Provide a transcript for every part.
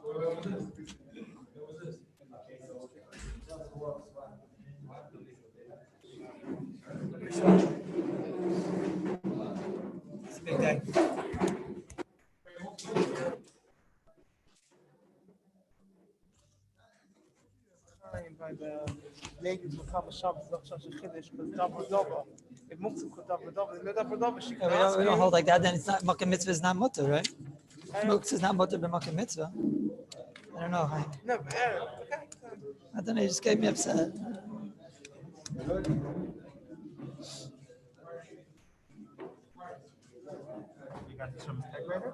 It's a big day. By the ladies who come Shabbos, such a chiddush, because Davudova, if Muktzah could Davudova, she can ask. We don't hold like that. Then it's not makkah mitzvah is not mutter, right? Muktzah is not mutter, but makkah mitzvah. I don't know. No, but okay. I don't know. You just gave me upset. You got this from the typewriter?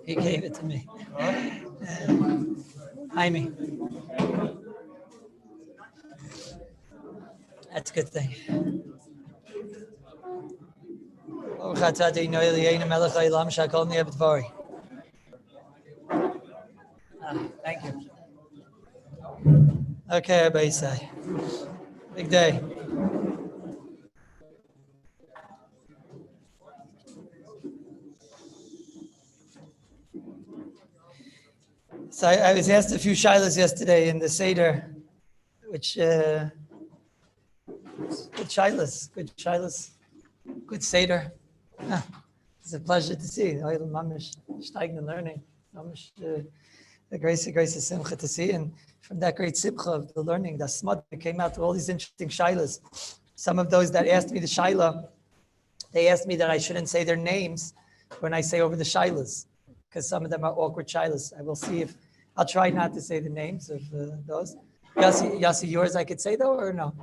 He gave it to me. Jaime. That's a good thing. Thank you. Okay, everybody say. Big day. So I was asked a few shilas yesterday in the Seder, which good shilas, good Seder. It's a pleasure to see. Mamish steigend learning. Mamish the grace of simcha to see, and from that great simcha of the learning, the smut that came out with all these interesting shilas. Some of those that asked me the shila, they asked me that I shouldn't say their names when I say over the shilas, because some of them are awkward shilas. I will see if I'll try not to say the names of those. Yossi, yours I could say though, or no?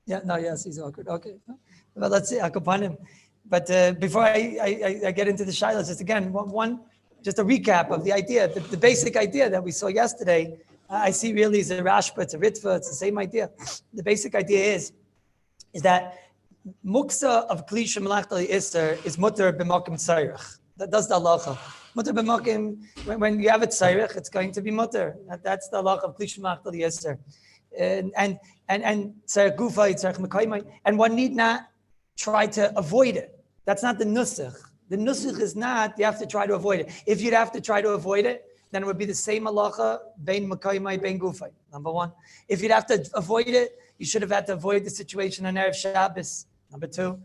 Yeah, no, yes, he's awkward. Okay, well, let's see. Akapanim. But before I get into the shilas, just again, just a recap of the idea, the basic idea that we saw yesterday. I see really is a rashba, it's a ritva, it's the same idea. The basic idea is that muksa of klisha malachta iser is mutter b'makim tzarich. That's the halacha. Mutter b'makim, when you have a tzarich, it's going to be mutter. That's the halacha of klisha malachta iser. And tzarich gufa, tzarich mekayimai, and one need not try to avoid it. That's not the nusach. The nusach is not, you have to try to avoid it. If you'd have to try to avoid it, then it would be the same halacha, bein mekayimai, bein gufay. Number one. If you'd have to avoid it, you should have had to avoid the situation on Erev Shabbos. Number two.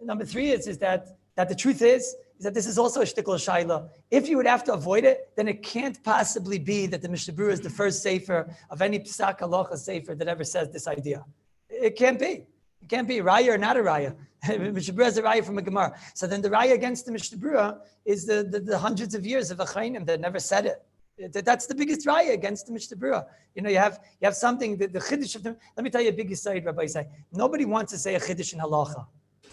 Number three is that the truth is that this is also a shtickle shayla. If you would have to avoid it, then it can't possibly be that the Mishnah Berurah is the first sefer of any psak halacha sefer that ever says this idea. It can't be. It can't be raya or not a raya. Mishnah Berurah is a raya from a Gemara. So then the raya against the Mishnah Berurah is the hundreds of years of achreinim that never said it. That's the biggest raya against the Mishnah Berurah. You know, you have something, the chiddush of them. Let me tell you a big aside, Rabbi say. Nobody wants to say a chiddush in halacha.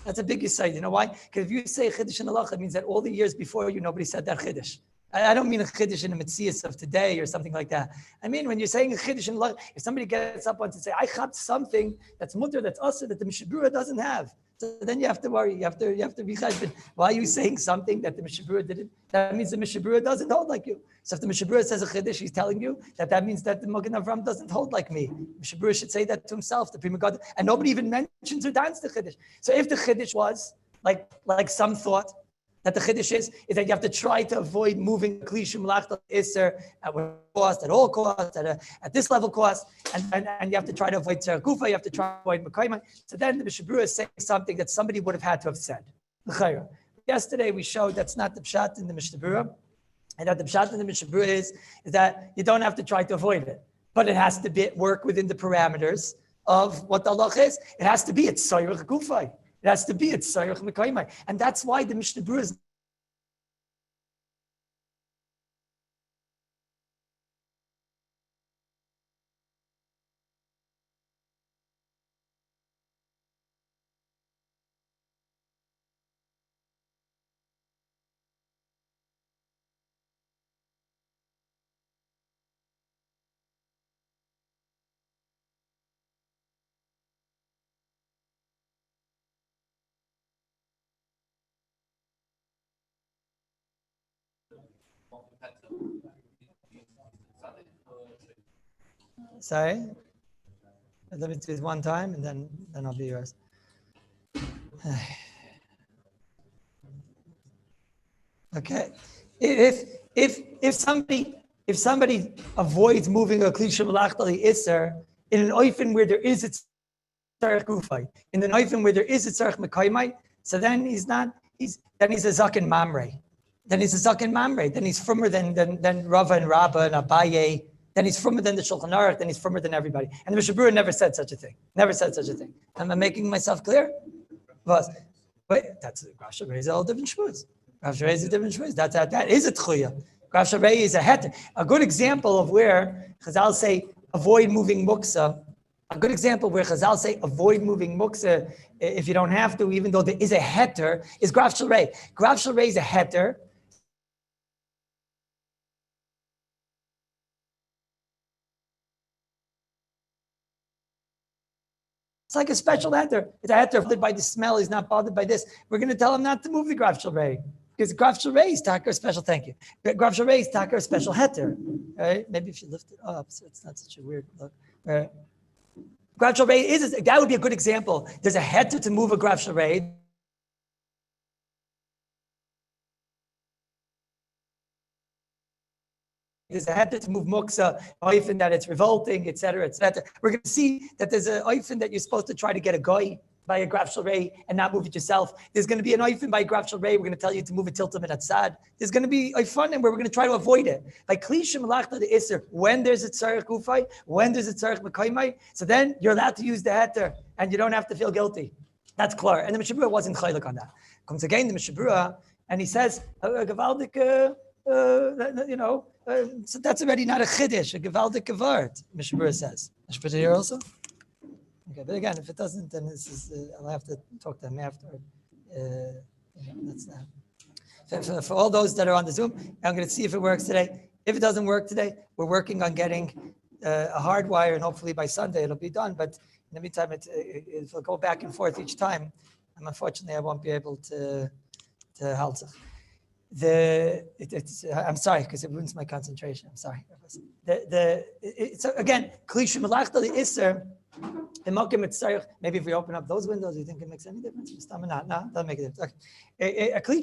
That's a big aside. You know why? Because if you say a chiddush in halacha, it means that all the years before you, nobody said that chiddush. I don't mean a chiddush in the mitzias of today or something like that. I mean, when you're saying a chiddush in halacha, if somebody gets up once and say, I chapped something that's mutter, that's usher, that the Mishnah Berurah doesn't have. So then you have to worry. You have to be chashbon. Why are you saying something that the Mishnah Berurah didn't? That means the Mishnah Berurah doesn't hold like you. So if the Mishnah Berurah says a chiddush, he's telling you that means that the Magen Avram doesn't hold like me. Mishnah Berurah should say that to himself, the Prima God, and nobody even mentions or dance the chiddush. So if the chiddush was like some thought that the chiddush is that you have to try to avoid moving klishum lachta iser at cost, at all costs, at this level cost, and you have to try to avoid tzarech gufa, you have to try to avoid mekayma. So then the Mishnah Berurah is saying something that somebody would have had to have said. Yesterday we showed that's not the pshat in the Mishnah Berurah, and that the pshat in the Mishnah Berurah is that you don't have to try to avoid it, but it has to work within the parameters of what the halach is. It has to be at tzarech gufa. It has to be at tzarech mekayma, and that's why the Mishnah Berurah is sorry. Let me do this one time, and then I'll be yours. Okay. If if somebody avoids moving a kli shemalachta li'isser in an oifen where there is a tzarech gufay, in an oifen where there is a tzarech mekaymai, so then he's a zaken mamre. Then he's a zaken mamre. Then he's firmer than Rava and Rabba and Abaye. Then he's firmer than the Shulchan Aruch. Then he's firmer than everybody. And the Mishnah Berurah never said such a thing. Never said such a thing. Am I making myself clear? But that's Rav Shabbai is a whole different shmuz. Rav Shabbai is a different shmuz. That is a tchuya. Rav Shabbai is a heter. A good example of where Chazal say avoid moving muksa. A good example where Chazal say avoid moving muksa if you don't have to, even though there is a heter, is Rav Shabbai. Rav Shabbai is a heter. It's like a special heter. It's a heter bothered by the smell. He's not bothered by this. We're going to tell him not to move the Grav Shalrei. Because Grav Shalrei is taka special, thank you. Grav Shalrei is taka special heter. Right? Maybe if you lift it up, so it's not such a weird look. Right? Grav Shalrei that would be a good example. There's a heter to move a Grav Shalrei. There's a heter to move muksa, oifen that it's revolting, etc., etc. We're going to see that there's an oifen that you're supposed to try to get a guy by a Grav Shalrei and not move it yourself. There's going to be an oifen by a Grav Shalrei. We're going to tell you to move a tiltum and atzad. There's going to be a fun where we're going to try to avoid it. By kli shemalachta the iser, when there's a tzarech gufay, when there's a tzarech mekaymai, so then you're allowed to use the heter and you don't have to feel guilty. That's clear. And the Mishnah Berurah wasn't chaylik on that. Comes again the Mishnah Berurah and he says, gavaldik, so that's already not a chiddush, a gevaldik gevart, Mishnah Berurah says. I should put it here also? Okay, but again, if it doesn't, then this is, I'll have to talk to him after. That's that. For all those that are on the Zoom, I'm going to see if it works today. If it doesn't work today, we're working on getting a hard wire, and hopefully by Sunday it'll be done. But in the meantime, it'll go back and forth each time. And unfortunately, I won't be able to halt it. I'm sorry because it ruins my concentration. I'm sorry. So again, kli shemalachta li'isser, maybe if we open up those windows, you think it makes any difference? No, doesn't make a difference. Okay. A kli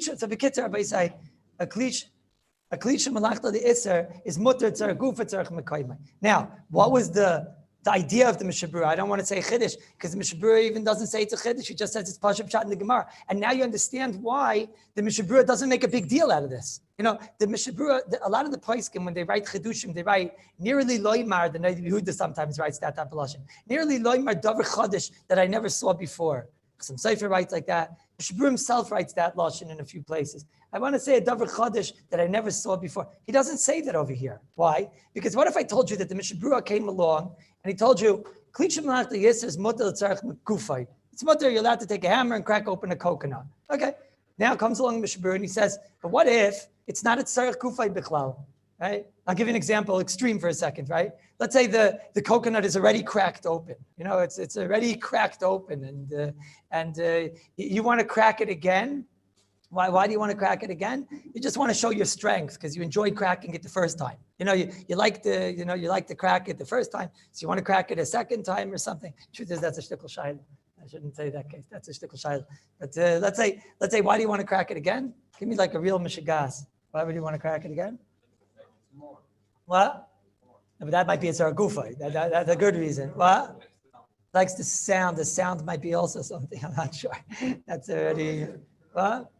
shemalachta li'isser is mutter tzarech gufa tzarech mekaymai. Now, what was the idea of the Mishnah Berurah? I don't want to say chiddush because the Mishnah Berurah even doesn't say it's a chiddush. He just says it's pashup pshat in the Gemara. And now you understand why the Mishnah Berurah doesn't make a big deal out of this. You know, the Mishnah Berurah, a lot of the poskim when they write chidushim, they write nearly loymar. The Neiv Yehuda sometimes writes that type of lashon. Nearly loymar davar chadish that I never saw before. Some Sefer writes like that. Mishnah Berurah himself writes that lashon in a few places. I want to say a davar chadish that I never saw before. He doesn't say that over here. Why? Because what if I told you that the Mishnah Berurah came along and he told you, kli shemalachta li'isser is mutter tzarech gufay. It's mutter, you're allowed to take a hammer and crack open a coconut. Okay. Now comes along the Mishnah Berurah and he says, but what if it's not a tzarech gufay bichlal? Right? I'll give you an example, extreme for a second, right? Let's say the coconut is already cracked open. You know, it's already cracked open and you want to crack it again. Why do you want to crack it again? You just want to show your strength because you enjoyed cracking it the first time. You know, you like to crack it the first time, so you want to crack it a second time or something. Truth is, that's a shtickle shayla. I shouldn't say that case. That's a shtickle shayla. But let's say, why do you want to crack it again? Give me like a real mishigas. Why would you want to crack it again? What? No, but that might be a zaragufa. That's a good reason. What? Likes the sound. The sound might be also something. I'm not sure. That's already what?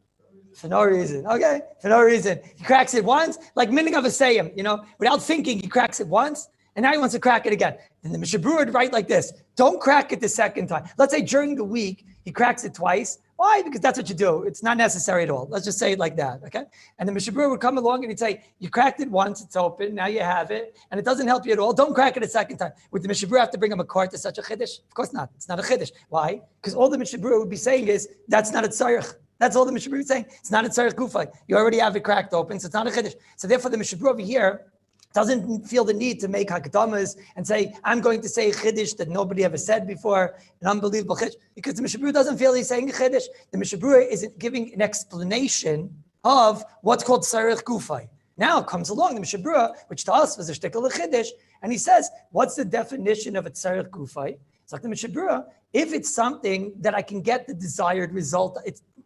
For no reason. Okay, for no reason. He cracks it once, like meaning of a sayim, you know, without thinking, he cracks it once, and now he wants to crack it again. And the Mishnah Berurah would write like this: don't crack it the second time. Let's say during the week, he cracks it twice. Why? Because that's what you do. It's not necessary at all. Let's just say it like that, okay? And the Mishnah Berurah would come along and he'd say, you cracked it once, it's open, now you have it, and it doesn't help you at all. Don't crack it a second time. Would the Mishnah Berurah have to bring him a cart to such a chiddush? Of course not. It's not a chiddush. Why? Because all the Mishnah Berurah would be saying is, that's not a tzarech. That's all the Mishnah Berurah is saying. It's not a tzarech gufay. You already have it cracked open, so it's not a chiddush. So therefore, the Mishnah Berurah over here doesn't feel the need to make hakdamas and say, I'm going to say a chiddush that nobody ever said before, an unbelievable chiddush, because the Mishnah Berurah doesn't feel he's saying a chiddush. The Mishnah Berurah is giving an explanation of what's called tzarech gufay. Now comes along the Mishnah Berurah, which to us was a shtickle chiddush, and he says, what's the definition of a tzarech gufay? It's like the Mishnah Berurah, if it's something that I can get the desired result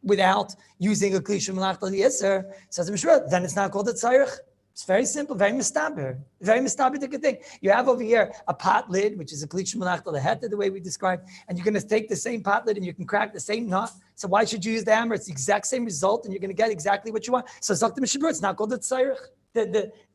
without using a kli shemalachta li'isser, says the Mishnah Berurah, then it's not called a tzarech. It's very simple, very mistaber thing. You have over here a pot lid, which is a klitsch malach the way we described, and you're going to take the same pot lid and you can crack the same nut. So why should you use the hammer? It's the exact same result, and you're going to get exactly what you want. So Zakta Mishabur, it's not called the tzarech.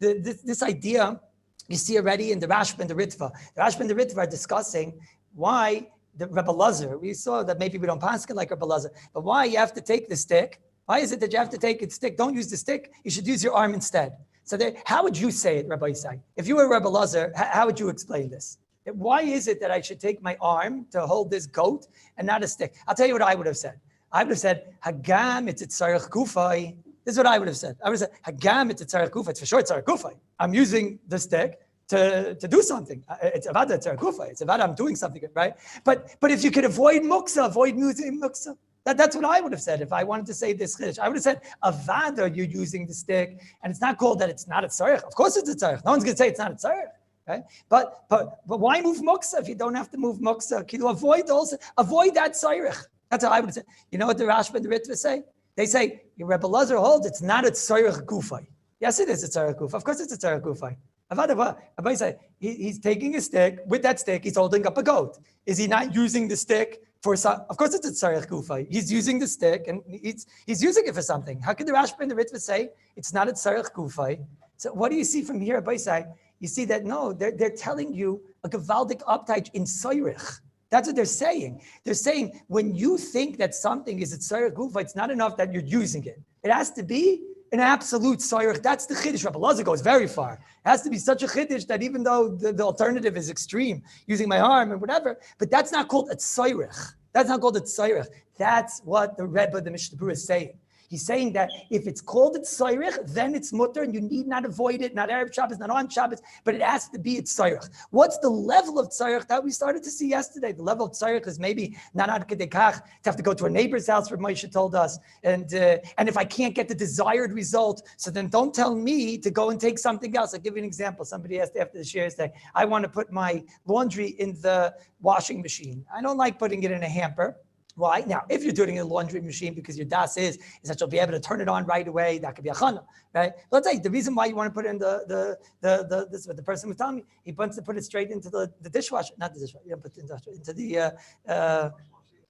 This idea you see already in the Rashba and the Ritva. The Rashba and the Ritva are discussing why the Rebbe Lazar. We saw that maybe we don't paskin like Rebbe Lazar, but why you have to take the stick? Why is it that you have to take the stick? Don't use the stick. You should use your arm instead. So how would you say it, Rabbi Isai? If you were Rebbe Lazar, how would you explain this? Why is it that I should take my arm to hold this goat and not a stick? I'll tell you what I would have said. I would have said, Hagam it's tzarech gufay. This is what I would have said. I would have said, Hagam it's tzarech gufay. It's for sure tzarech gufay. I'm using the stick to do something. It's about the tzarech gufay. It's about I'm doing something, right? But if you could avoid muksa, avoid using muksa. That's what I would have said if I wanted to say this chiddush. I would have said, avada, you're using the stick, and it's not called that it's not a tzarech. Of course it's a tzarech. No one's going to say it's not a tzarech, right? But why move muksa if you don't have to move muksa? Can you avoid that tzarech? That's how I would have said. You know what the Rashba and the Ritva say? They say, your Rebbe Lazar holds it's not a tzarech gufay. Yes, it is a tzarech gufay. Of course it's a tzarech gufay. Avada, say he's taking a stick. With that stick, he's holding up a goat. Is he not using the stick? Of course, it's a tzarech gufay. He's using the stick and he's using it for something. How could the Rashba and the Ritva say it's not a tzarech gufay? So what do you see from here, Abaisai? You see that no, they're telling you a gevaldik uptite in tzarech. That's what they're saying. They're saying when you think that something is a tzarech gufay, it's not enough that you're using it. It has to be an absolute tzarech. That's the chiddush. Rabbi Lazar goes very far. It has to be such a chiddush that even though the alternative is extreme, using my arm and whatever, but that's not called a tzarech. That's not called a tzarech. That's what the Rebbe, the Mishnah Berurah, is saying. He's saying that if it's called a tzarech, then it's mutter, and you need not avoid it, not Erev Shabbos, not on Shabbos, but it has to be a tzarech. What's the level of tzarech that we started to see yesterday? The level of tzarech is maybe not ad kedei kach, to have to go to a neighbor's house, where Moshe told us, and if I can't get the desired result, so then don't tell me to go and take something else. I'll give you an example. Somebody asked after the share today, I want to put my laundry in the washing machine. I don't like putting it in a hamper. Why? Now, if you're doing it in a laundry machine because your das is that you'll be able to turn it on right away, that could be a chana, right? Let's say the reason why you want to put it in this is what the person was telling me. He wants to put it straight into the dishwasher, not the dishwasher. You put it into the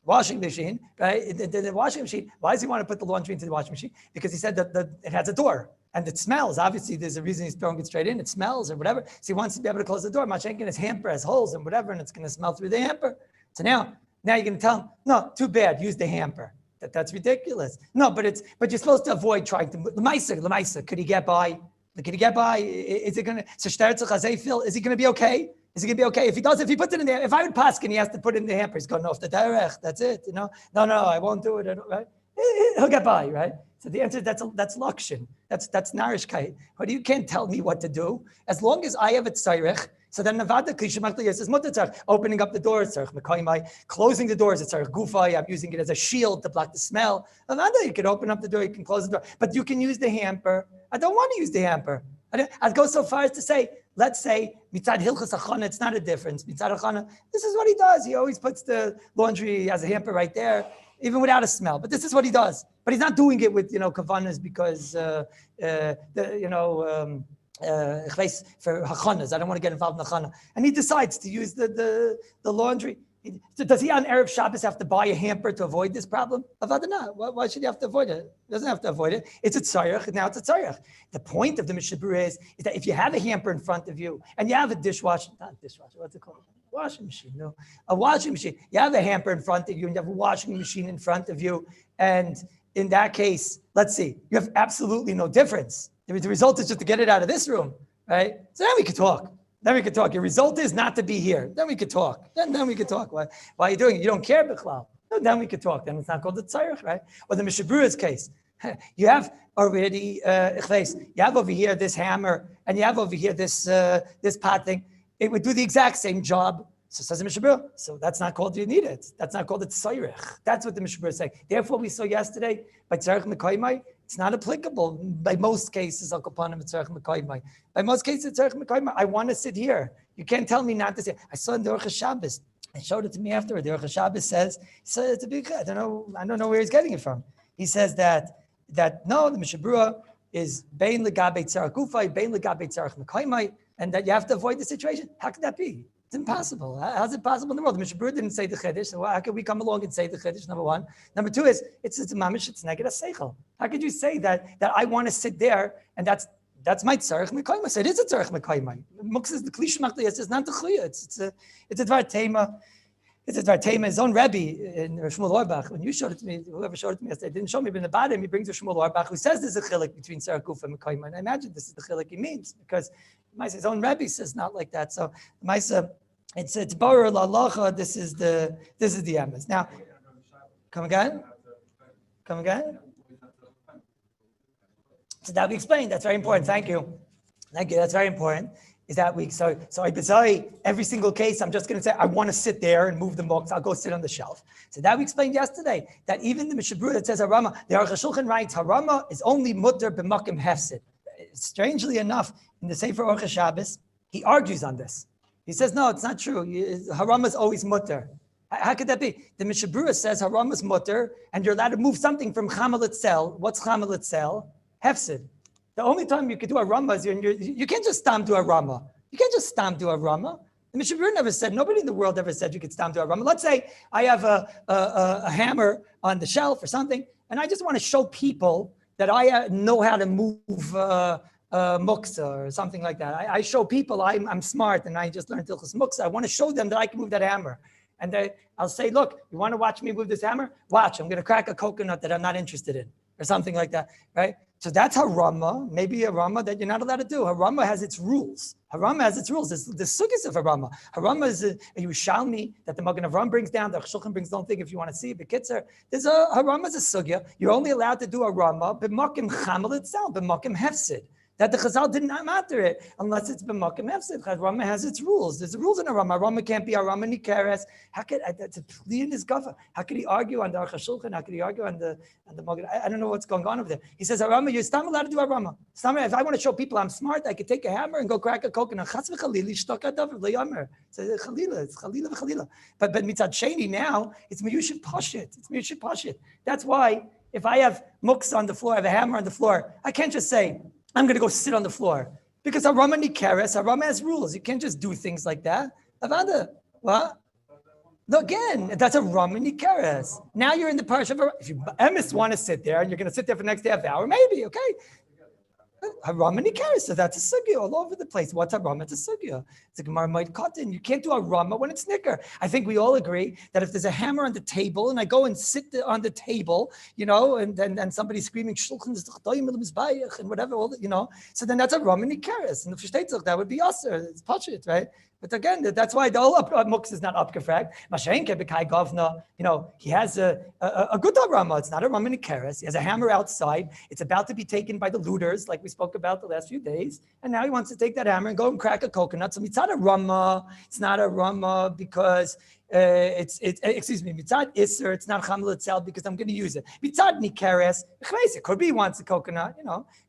washing machine, right? The washing machine. Why does he want to put the laundry into the washing machine? Because he said that it has a door. And it smells. Obviously, there's a reason he's throwing it straight in. It smells or whatever. So he wants to be able to close the door. Machenkin, his hamper has holes and whatever, and it's going to smell through the hamper. So now you're going to tell him, no, too bad, use the hamper. That's ridiculous. No, but you're supposed to avoid trying to, Lemaisa, could he get by? Is it going to, so is he going to be okay? Is he going to be okay? If he puts it in there, if I would pass and he has to put it in the hamper, he's going off the derech, that's it, No, I won't do it, right? He'll get by, right? So the answer is that's lakshin. That's narishkeit. But you can't tell me what to do. As long as I have a tzarech, so then Nevada is mutter tzarech. Opening up the doors, tzarech mekaymai. Closing the doors, it's tzarech gufay. I'm using it as a shield to block the smell. Nevada, you can open up the door, you can close the door. But you can use the hamper. I don't want to use the hamper. I'd go so far as to say, let's say, mitzad hilchas achana, it's not a difference. Mitzad achana, this is what he does. He always puts the laundry as a hamper right there, even without a smell. But this is what he does. But he's not doing it with, kavanas because, for hachanas. I don't want to get involved in hachana. And he decides to use the laundry. So does he on Erev Shabbos have to buy a hamper to avoid this problem? Why should he have to avoid it? He doesn't have to avoid it. It's a tzarech, now it's a tzarech. The point of the Mishnah Berurah is that if you have a hamper in front of you and you have a what's it called? Washing machine, no. A washing machine. You have a hamper in front of you and you have a washing machine in front of you. And in that case, let's see, you have absolutely no difference. The result is just to get it out of this room, right? So then we could talk. Your result is not to be here. Then we could talk. Then we could talk. Why are you doing it? You don't care, Bichlal. No, then we could talk. Then it's not called the tzarech, right? Or the Mishnah Berurah's case. You have already, you have over here this hammer, and you have over here this pot thing. It would do the exact same job. So says the Mishnah Berurah. So that's not called you need it. That's not called a tzarech. That's what the Mishnah Berurah is saying. Therefore, we saw yesterday by tzarech mekaymai, it's not applicable by most cases. By most cases, I want to sit here. You can't tell me not to sit. I saw in the Orcha Shabbos. He showed it to me afterward. The Orcha Shabbos says it's a big. I don't know where he's getting it from. He says that no, the Mishnah Berurah is bein legabe tzarach gufay, bein legabe tzarach mekaymai, and that you have to avoid the situation. How could that be? It's impossible. How's it possible in the world? The Mishnah Berurah didn't say the Chiddush, so how could we come along and say the Chiddush, number one? Number two is, it's mamish, it's negative seichel. How could you say that I want to sit there, and that's my tzarech mekayma? So it is a tzarech mekayma. Muksa is the klish machli, it's not the chliya, it's a dvar tema. It's a dvar tema. His own Rabbi in Shmuel Auerbach, when you showed it to me, whoever showed it to me yesterday, didn't show me, but in the bottom he brings a Shmuel Auerbach who says there's a chilik between tzarech gufa and mekayma, and I imagine this is the chilik he means, because his own Rabbi says not like that. So it's barer la'alacha. This is the emes. Now, come again. So that we explained. That's very important. Thank you. That's very important. Is that week? So I bezai every single case. I'm just going to say I want to sit there and move the books. I'll go sit on the shelf. So that we explained yesterday that even the Mishnah Berurah that says harama, the Aruch HaShulchan writes harama is only mutter b'makim hefsid. Strangely enough, in the Sefer Orcha Shabbos, he argues on this. He says, no, it's not true. Haram is always mutter. How could that be? The Mishnah Berurah says haram is mutter, and you're allowed to move something from chamal itzel. What's chamal itzel? Hefsid. The only time you could do a rama is you can't just stam do a rama. You can't just stam do a rama. The Mishnah Berurah never said, nobody in the world ever said you could stam do a rama. Let's say I have a hammer on the shelf or something, and I just want to show people that I know how to move muksa or something like that. I show people I'm smart and I just learned Hilchos muksa. I want to show them that I can move that hammer. And I'll say, look, you want to watch me move this hammer? Watch, I'm going to crack a coconut that I'm not interested in or something like that, right? So that's harama, maybe a rama that you're not allowed to do. Harama has its rules. Harama has its rules. There's the sugyas of harama. Harama is a Yerushalmi that the Magen Avraham brings down. The Shulchan brings, don't think if you want to see it. But Kitzer, there's a harama is a sugya. You're only allowed to do a rama b'makim chamal itself, b'makim hefsid. That the Chazal did not matter it unless it's b'makim hefsid. Rama has its rules. There's rules in a Rama. Rama can't be a Rama nikeres. How could that's a plea in his gava? How could he argue on the Aruch HaShulchan? How could he argue on the Magen? I don't know what's going on over there. He says a Rama, you're still allowed to do a Rama. If I want to show people I'm smart, I could take a hammer and go crack a coconut. Chas v'chalil yishtok adav v'yamer. It's chalila v'chalila. But mitzad sheni now it's miyushit pashit. It's miyushit pashit. That's why if I have muks on the floor, I have a hammer on the floor, I can't just say, I'm going to go sit on the floor. Because harama nikeres, harama has rules. You can't just do things like that. Avada, what? No, again, that's a rama nikeres. Now you're in the parsha of, if you emes want to sit there and you're going to sit there for the next half hour, maybe, okay. Harama nikeres, so that's a sugya all over the place. What's harama? It's a sugya. It's a gemara might cotton. You can't do a rama when it's nicker. I think we all agree that if there's a hammer on the table and I go and sit on the table, and then somebody's screaming shulchan and whatever, all that, so then that's a rama nikeres. And if you that would be aser. It's pashit, right? But again, that's why the whole mux is not upgefragt. Mashenke b'kai govna, he has a good rama. It's not a rama nikeres. He has a hammer outside. It's about to be taken by the looters, like we spoke about the last few days. And now he wants to take that hammer and go and crack a coconut. So it's not a rama. It's not a rama because mitzad iser. It's not chamal itself because I'm going to use it. Mitzad nikeres. It could be he wants a coconut.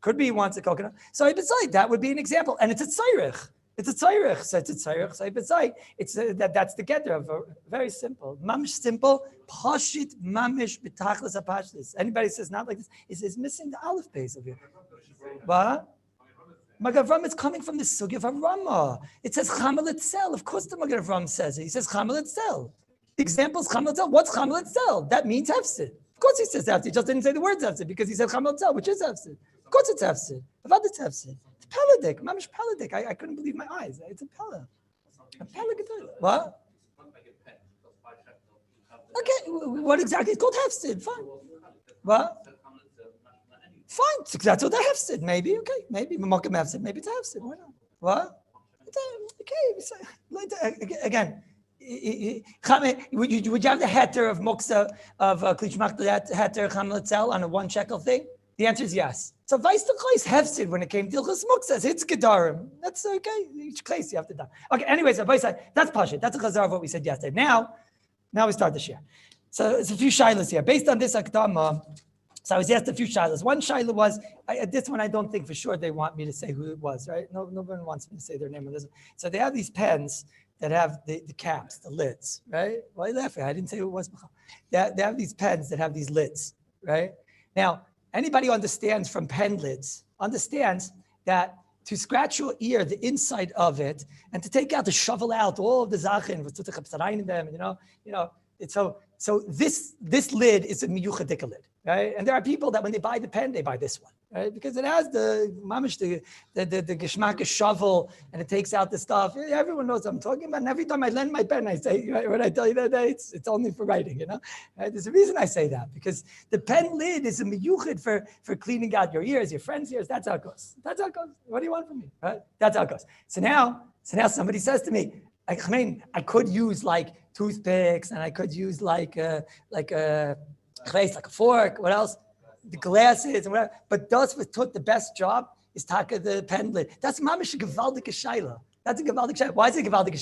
Could be he wants a coconut. So beside that would be an example, and it's a tzorich. It's a tzorich, so it's a tzorich. So beside, it's that's the getter of very simple, mamish simple, pashit mamish b'tachlis apashlis. Anybody says not like this is missing the aleph base of it. What? Magen Avraham is coming from the sugi of Rama. It says chamal itzel. Of course, the Magen Avraham says it. He says chamal itzel. The example is chamal itzel. What's chamal itzel? That means hefsid. Of course, he says hefsid. He just didn't say the word hefsid because he said chamal itzel, which is hefsid. Of course, it's hefsid. Avad it's hefsid. Peladik, mamish peladik. I couldn't believe my eyes. It's a pella. A pella. What? Okay, what exactly? It's called hefsid. Fine. What? Fine. So that's what the hefsid. Maybe. Okay. Maybe. Makom hefsid. Maybe it's a hefsid. Why not? What? Okay. Again. Would you have the heter of muksa of klish machta heter chametzel on a 1 shekel thing? The answer is yes. So Vice the Kleis hefsid when it came to Hilchos Muktzah, it's Gedarim. That's okay. Each place you have to do. Okay, anyways, that's Pashit. That's a chazar of what we said yesterday. Now we start the share. So it's a few shilas here. Based on this Akdama, so I was asked a few shilas. One shilah was, this one I don't think for sure they want me to say who it was, right? No one wants me to say their name on this one. So they have these pens that have the caps, the lids, right? Why are you laughing? I didn't say who it was. They have these pens that have these lids, right? Now, anybody who understands from pen lids understands that to scratch your ear, the inside of it, and to take out, to shovel out all of the zachin, in them, it's so this lid is a miyuchadik lid, right? And there are people that when they buy the pen, they buy this one, right? Because it has the mamish, the geschmack shovel, and it takes out the stuff. Everyone knows what I'm talking about. And every time I lend my pen, I say, when I tell you that day, it's only for writing, Right? There's a reason I say that, because the pen lid is a miyuchid for cleaning out your ears, your friends' ears. That's how it goes. That's how it goes. What do you want from me, right? That's how it goes. So now somebody says to me, I could use like toothpicks, and I could use like a fork. What else? The glasses and whatever. But those with the best job is taka the pen lid. That's mamish a gewaldige shaila. That's a gewaldige shaila. Why is it a gewaldige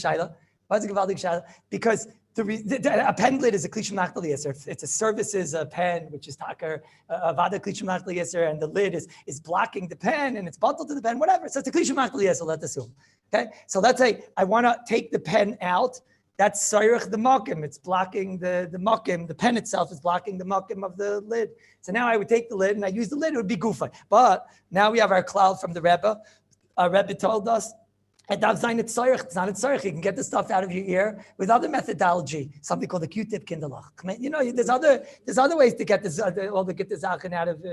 shaila? Because a pen lid is a klishum nachtal yeser. It's a services pen, which is taka avada klishum nachtal yeser, and the lid is blocking the pen, and it's bottled to the pen, whatever. So it's a klishum nachtal yeser. Let's assume. Okay, so let's say I want to take the pen out. That's sayrich the makim. It's blocking the makim. The pen itself is blocking the makim of the lid. So now I would take the lid and I use the lid. It would be gufa. But now we have our cloud from the Rebbe. Our Rebbe told us, it's not a tzarich. You can get the stuff out of your ear with other methodology, something called the Q-tip kindalach. There's other ways to get this, get the zachin out of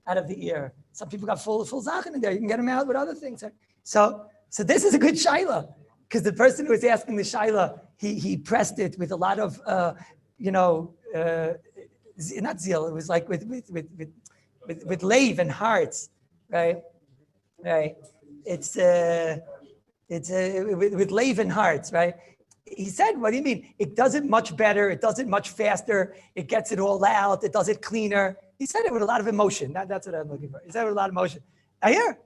out of the ear. Some people got full zachin in there. You can get them out with other things. So this is a good shaila, because the person who was asking the shaila, he pressed it with a lot of not zeal. It was like with lave and hearts, right? Right. It's with lave and hearts, right? He said, what do you mean? It does it much better. It does it much faster. It gets it all out. It does it cleaner. He said it with a lot of emotion. That's what I'm looking for. He said it with a lot of emotion. I hear.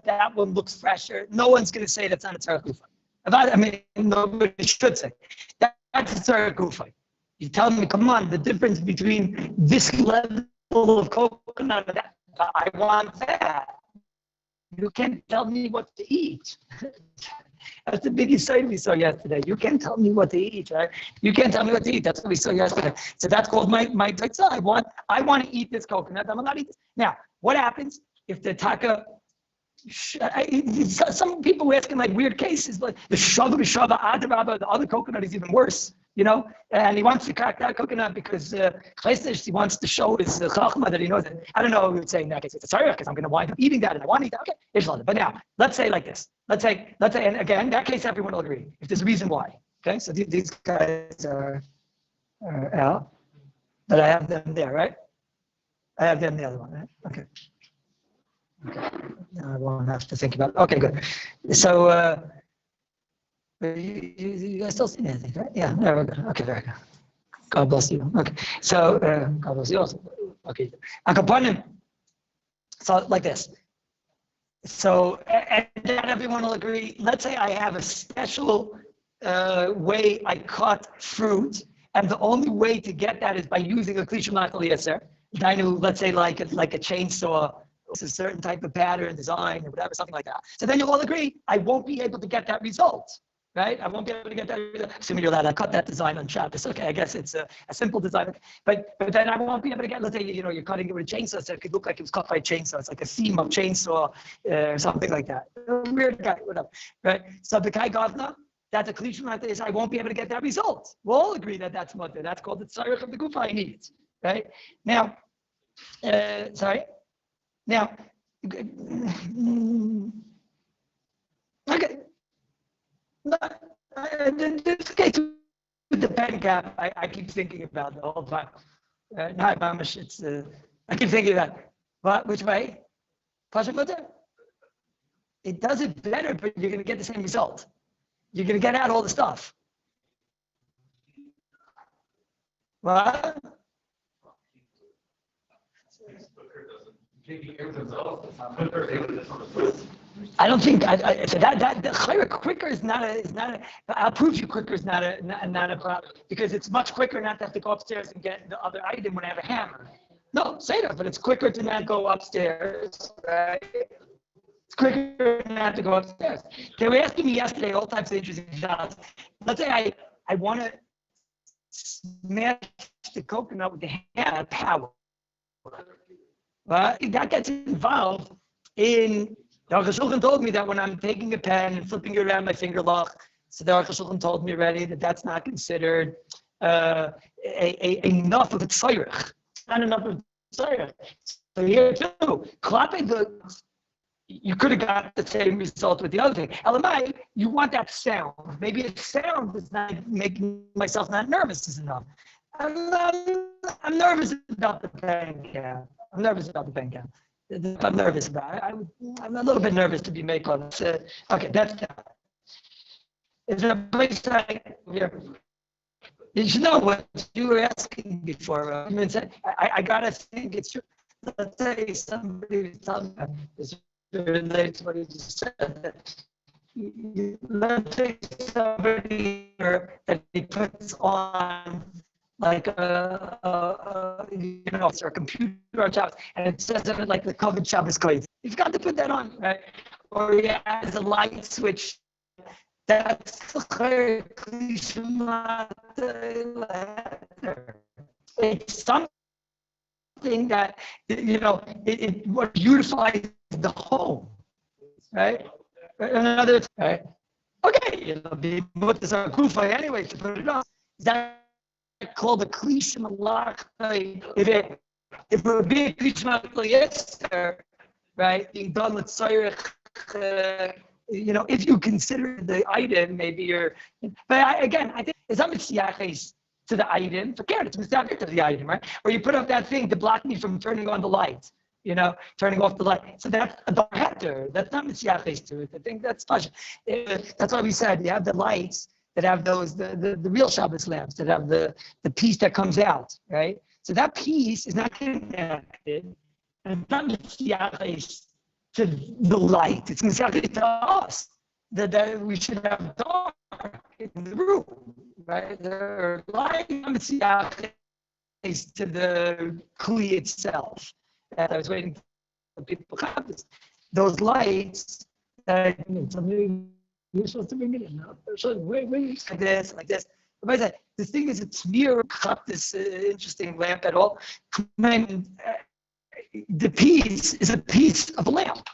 That one looks fresher. No one's going to say that's not a tzarech gufa. Nobody should say that's a tzarech gufa. You tell me, come on, the difference between this level of coconut and that, I want that. You can't tell me what to eat. That's the biggest sight we saw yesterday. You can't tell me what to eat, right? You can't tell me what to eat. That's what we saw yesterday. So that's called my tzarech. I want to eat this coconut. I'm allowed to eat this. Now, what happens if the taka? Some people were asking like weird cases, like the shava adarabba, the other coconut is even worse, and he wants to crack that coconut because he wants to show his chachma that he knows it. I don't know who would say in that case it's a tzarech because I'm going to wind up eating that and I want to eat that. Okay, but now let's say like this. Let's say, and again, in that case everyone will agree if there's a reason why. Okay, so these guys are out, but I have them there, right? I have them the other one, right? Okay. Now I won't have to think about it. Okay, good. So you guys still see anything, right? Yeah, very good. Okay, very good. God bless you. Okay, so God bless you also. Okay, so like this. So and then everyone will agree. Let's say I have a special way I cut fruit, and the only way to get that is by using a klishum nachal yeser. Let's say like a chainsaw it's a certain type of pattern, design, or whatever, something like that. So then you'll all agree, I won't be able to get that result, right? I won't be able to get that result. Assuming you're allowed to cut that design on Shabbos. Okay, I guess it's a simple design. But then I won't be able to get, let's say, you're cutting it with a chainsaw, so it could look like it was cut by a chainsaw. It's like a seam of chainsaw, or something like that. Weird guy, whatever, right? So the Kai Gavna, that's a cliche like this, I won't be able to get that result. We'll all agree that that's mutter. That's called the tzarech of the gufa, I need it, right? Now, Now, okay. This case with the pen cap, I keep thinking about the whole time. Not Mamish, it's, I keep thinking about what, which way? Pasha mutter? It does it better, but you're going to get the same result. You're going to get out all the stuff. What? I don't think so that the quicker is not a. I'll prove you quicker is not a problem, because it's much quicker not to have to go upstairs and get the other item when I have a hammer. No, say that, but it's quicker to not go upstairs, right? It's quicker not to go upstairs. They were asking me yesterday all types of interesting shots. Let's say I want to smash the coconut with the hand power. That gets involved in, the Aruch HaShulchan told me that when I'm taking a pen and flipping it around my finger lock, so the Aruch HaShulchan told me already that that's not considered enough of a tzorech. Not enough of a tzorech. So here too, clapping you could have got the same result with the other thing. Elamai, you want that sound. Maybe a sound is not making myself not nervous is enough. I'm nervous about the pen cap. I'm nervous about the pen cap. I'm nervous about it. I'm a little bit nervous to be made on this. Okay, that's that. Is there a place you should know what you were asking before. I gotta think it's true. Let's say somebody was telling me this relates to what you just said. Let's say somebody that he puts on like or a computer on Shabbos, and it says something like the covered Shabbos clothes. You've got to put that on, right? Or he has a light switch. That's it's something that it what beautifies the home, right? Another, right? Okay, the mutters are kufa anyway to put it on. That called a cliche malach. If it would be a cliche malach, right? Being done with tzorech, if you consider the item, maybe you're. But I think it's not mitzvah to the item. Forget it, it's mitzvah to the item, right? Or you put up that thing to block me from turning on the light. Turning off the light. So that's a heter. That's not mitzvah to it. I think that's pasha. That's why we said you have the lights that have those the real Shabbos lamps that have the piece that comes out, right? So that piece is not connected, and it's not mitzvah to the light. It's mitzvah to us that we should have dark in the room, right? The light mitzvah is to the kli itself. And I was waiting for people to have this. Those lights, you're supposed to bring it in. Wait, like this. But said, the thing is, it's near this interesting lamp at all. The piece is a piece of a lamp.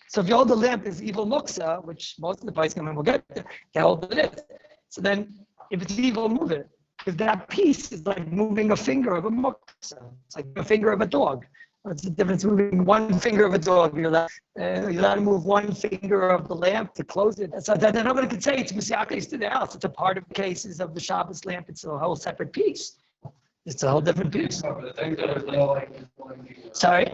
So if you hold the lamp as evil muksa, which most of the price coming will get there, you hold it is. So then, if it's evil, move it. Because that piece is like moving a finger of a muksa. It's like a finger of a dog. What's the difference moving one finger of a dog? You're allowed to move one finger of the lamp to close it. So that nobody can say it's misyaches to the house. It's a part of the cases of the Shabbos lamp. It's a whole separate piece. It's a whole different piece. Sorry?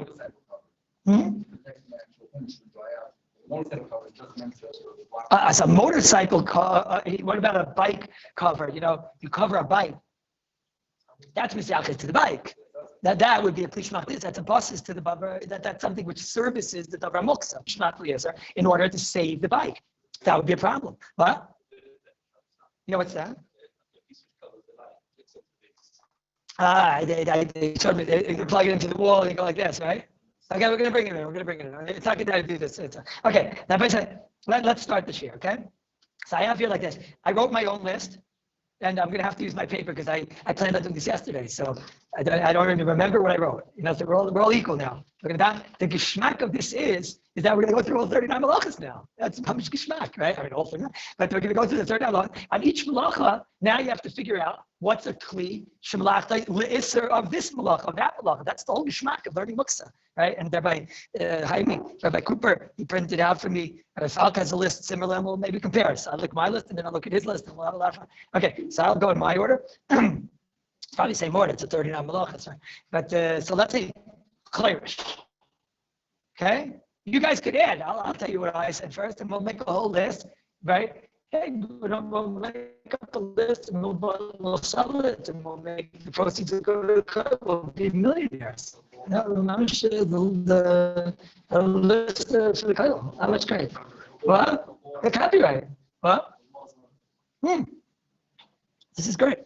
As a motorcycle car, what about a bike cover? You cover a bike. That's misyaches to the bike. That would be a klishmach. That's a buses to the babar. That's something which services the davar muksa in order to save the bike. That would be a problem. What? What's that? They showed me. They plug it into the wall and you go like this, right? Okay, we're going to bring it in. It's not good to do this. Okay, now, let's start this year, okay? So I have here like this. I wrote my own list, and I'm going to have to use my paper because I planned on doing this yesterday. So I don't even remember what I wrote. So we're all equal now. The geschmack of this is that we're going to go through all 39 malachas now. That's mamish geschmack, right? I mean, all 39. But we're going to go through the 39 malachas. On each malacha, now you have to figure out what's a kli shemalachta le'isser of this malacha, of that malacha. That's the whole geschmack of learning muksa, right? And Rabbi Cooper, he printed out for me. Falk has a list similar, and we'll maybe compare. So I'll look at my list, and then I'll look at his list, and we'll have a lot of fun. Okay, so I'll go in my order. Probably say more. It's a 39 malachas, right? But so let's say Kallus. Okay, you guys could add. I'll tell you what I said first, and we'll make a whole list, right? Hey, we'll make up a list, and we'll sell it, and we'll make the proceeds go to the club. We'll be millionaires. The list for the Kallus. How much great? What? The copyright. What? This is great.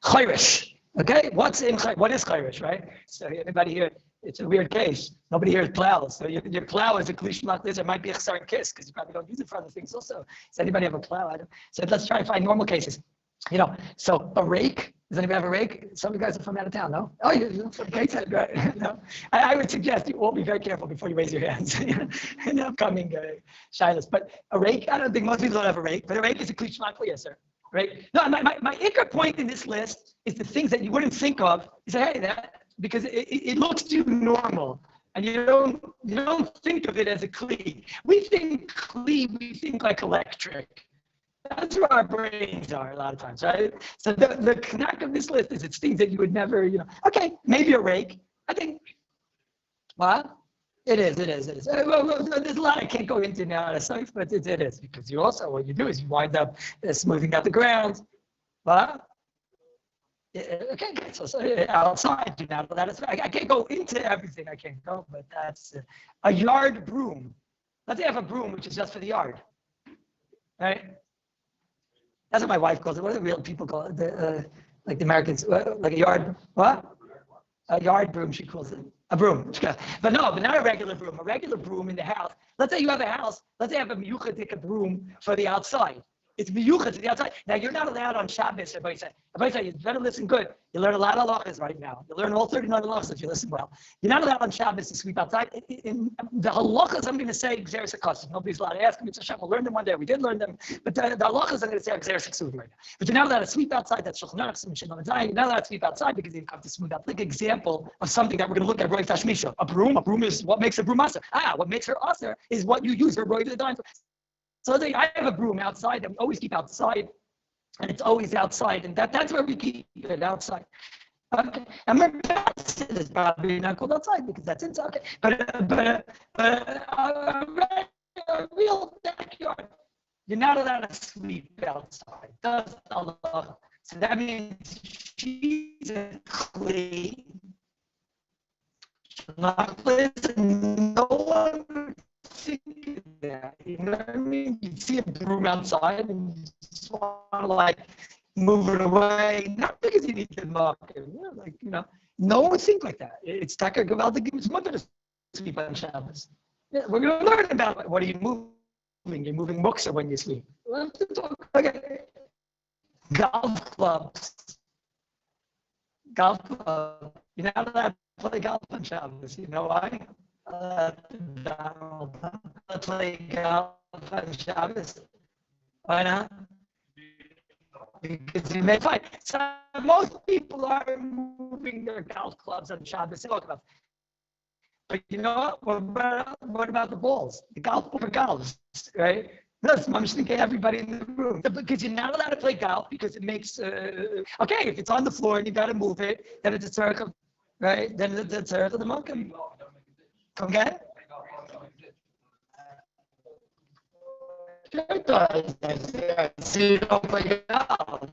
Chayrish. Okay, what is chayrish, right? So anybody here? It's a weird case. Nobody here plows. So your plow is a klish like this. It might be a chsar and kiss because you probably don't use it for other things also. Does anybody have a plow? So let's try and find normal cases. So a rake. Does anybody have a rake? Some of you guys are from out of town, no? Oh, you're from Gateshead, right? No. I would suggest you all be very careful before you raise your hands in the upcoming shilas. But a rake, I don't think most people don't have a rake, but a rake is a klish yes, sir. Right? No, my ikar point in this list is the things that you wouldn't think of. You say, hey, that because it looks too normal, and you don't think of it as a kli. We think like electric. That's where our brains are a lot of times, right? So the knack of this list is it's things that you would never, okay, maybe a rake. I think, what? It is. Well, there's a lot I can't go into now, but it is, because you also, what you do is you wind up smoothing out the ground. What? Okay, so outside, I can't go into everything, but that's a yard broom. Let's say I have a broom, which is just for the yard, right? That's what my wife calls it. What do the real people call it? Like the Americans, like a yard, what? A yard broom, she calls it. A broom. But not a regular broom. A regular broom in the house. Let's say you have a house. Let's say you have a miyuchadik broom for the outside. It's miyuchat to the outside. Now, you're not allowed on Shabbos, Rabbi said. Rabbi said, you better listen good. You learn a lot of halachas right now. You learn all 39 halachas if you listen well. You're not allowed on Shabbos to sweep outside. In the halachas, I'm going to say Xeris HaKosov. Nobody's allowed to ask me. We'll learn them one day. We did learn them. But the halachas, I'm going to say Xeris HaKosov right now. But you're not allowed to sweep outside. That's Shulchan Aruch, you're not allowed to sweep outside because you come to smooth out. Like example of something that we're going to look at, Roy Tashmisha. A broom is what makes a broom aser. What makes her aser is what you use for Roy to the dime. So I have a broom outside that we always keep outside, and it's always outside, and that's where we keep it outside. Okay, and my basket is probably not called outside because that's inside. Okay, but a real backyard, you're not allowed to sleep outside. That's Allah. So that means she's a clean. No one think that, you know what I mean? You see a broom outside and you just want to move it away, not because you need to mock it, no one think like that. It's Taka Gavalda gives mother to sleep on Shabbos. Yeah, we're going to learn about what are you moving? You're moving muksa when you sleep. Okay. Golf clubs. You're not allowed to play golf on Shabbos. You know why? Play golf on Shabbos. Why not? Because you may find most people are moving their golf clubs on Shabbos. But you know what about the balls? The golf for golf, right? That's I'm just thinking everybody in the room. Because you're not allowed to play golf because it makes okay, if it's on the floor and you gotta move it, then it's a circle, right? Then it's a circle of the monkey. Come again? It does. So you don't play golf.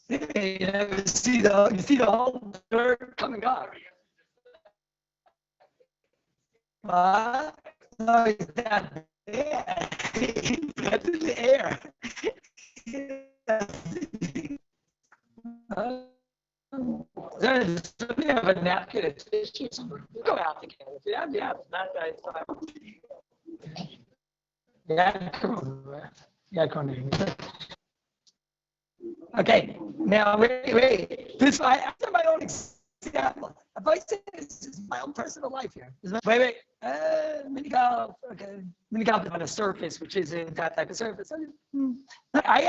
You see the whole dirt coming up. What? No, it's that there. That's in the air. Does somebody have a napkin? Yeah, that guy. Yeah, okay, now wait. This I after my own example. If I say this is my own personal life here. Wait. Mini golf. Okay, mini golf is on a surface, which isn't that type of surface. I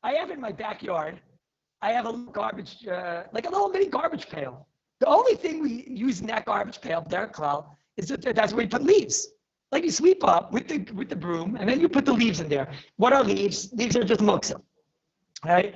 have in my backyard. I have a little garbage, like a little mini garbage pail. The only thing we use in that garbage pail, Derek Clow, is that's where you put leaves. Like you sweep up with the broom, and then you put the leaves in there. What are leaves? Leaves are just muksa. Right?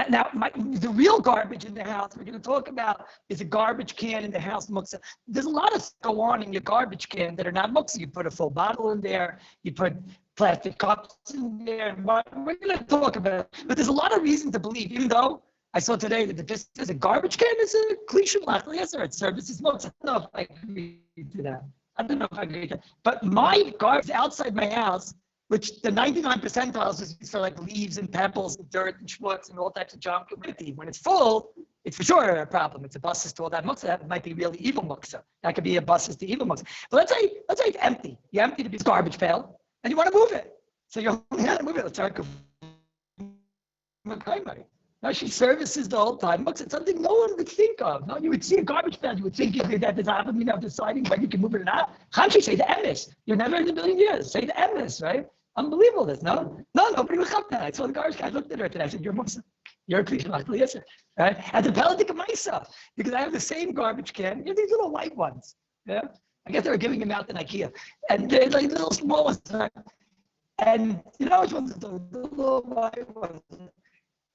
Now, the real garbage in the house we're going to talk about is a garbage can in the house muksa. There's a lot of stuff go on in your garbage can that are not muksa. You put a full bottle in there. You put plastic cups in there. We're going to talk about it. But there's a lot of reason to believe, even though I saw today that there's a garbage can is a cliche yes, or it services muksa. I don't know if I agree to that. I don't know if I agree to that. But my garbage outside my house, which the 99 percentiles is used for like leaves and pebbles and dirt and schmutz and all types of junk. When it's full, it's for sure a problem. It's a buses to all that muksa. That might be really evil muksa. That could be a buses to evil muksa. But let's say it's empty. You empty the garbage pail and you want to move it. So you only have to move it. Let's start primary. Now she services the whole time. It's something no one would think of. No, you would see a garbage pail. You would think that there's happening of deciding whether you can move it or not. Can't you say the emes? You're never in a million years. Say the emes, right? Unbelievable this, no, nobody would come that. I saw the garbage can. I looked at her today. I said, "You're Muslim. You're a Christian." Yes, sir. Right? And the Pelican of myself, because I have the same garbage can. You know, these little white ones. Yeah, I guess they were giving them out in IKEA, and they're like little small ones. Right? And you know which ones? The little white ones.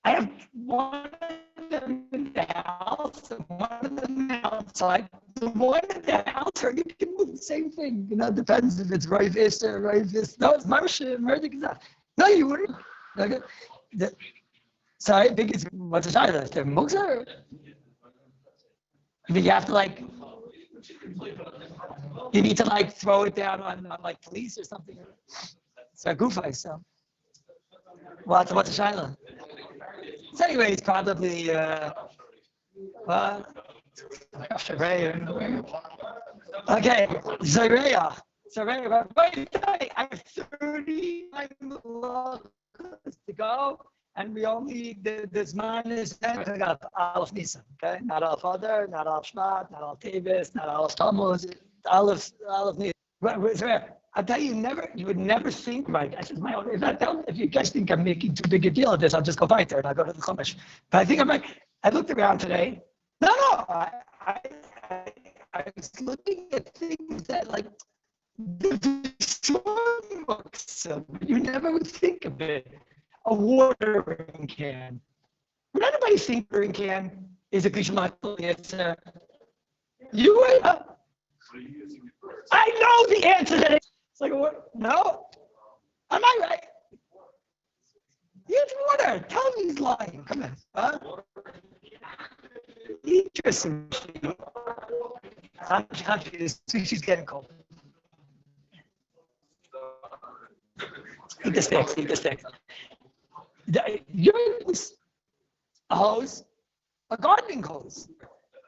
I have one of them in the house and one of them outside. The one in the house, you can move the same thing. You know, it depends if it's right fist or right fist. No, it's Marsha. No, you wouldn't. Okay. Sorry, biggest. What's the size of it? The muksa? I mean, you have to like. You need to like throw it down on like police or something. It's a goof so. What's the shaila? So anyway, it's probably okay, Zareya. I have 39 to go, and we only the Zman is Aleph Nisan, okay? Not Aleph Adar, not Aleph Shvat, not Aleph Tevis, not Aleph Tammuz, Aleph Nisan. I tell you, you would never think, right? I said, if you guys think I'm making too big a deal of this, I'll just go fight there and I'll go to the Chumash. But I think I'm like, I looked around today. No, I was looking at things that like, you never would think of it. A watering can. Would anybody think watering can is a klishmat? You would. I know the answer to it. It's like, what? No? Am I right? It's water. Tell me he's lying. Come on. Huh? Interesting. She's getting cold. Eat the sticks. You're a hose, a gardening hose.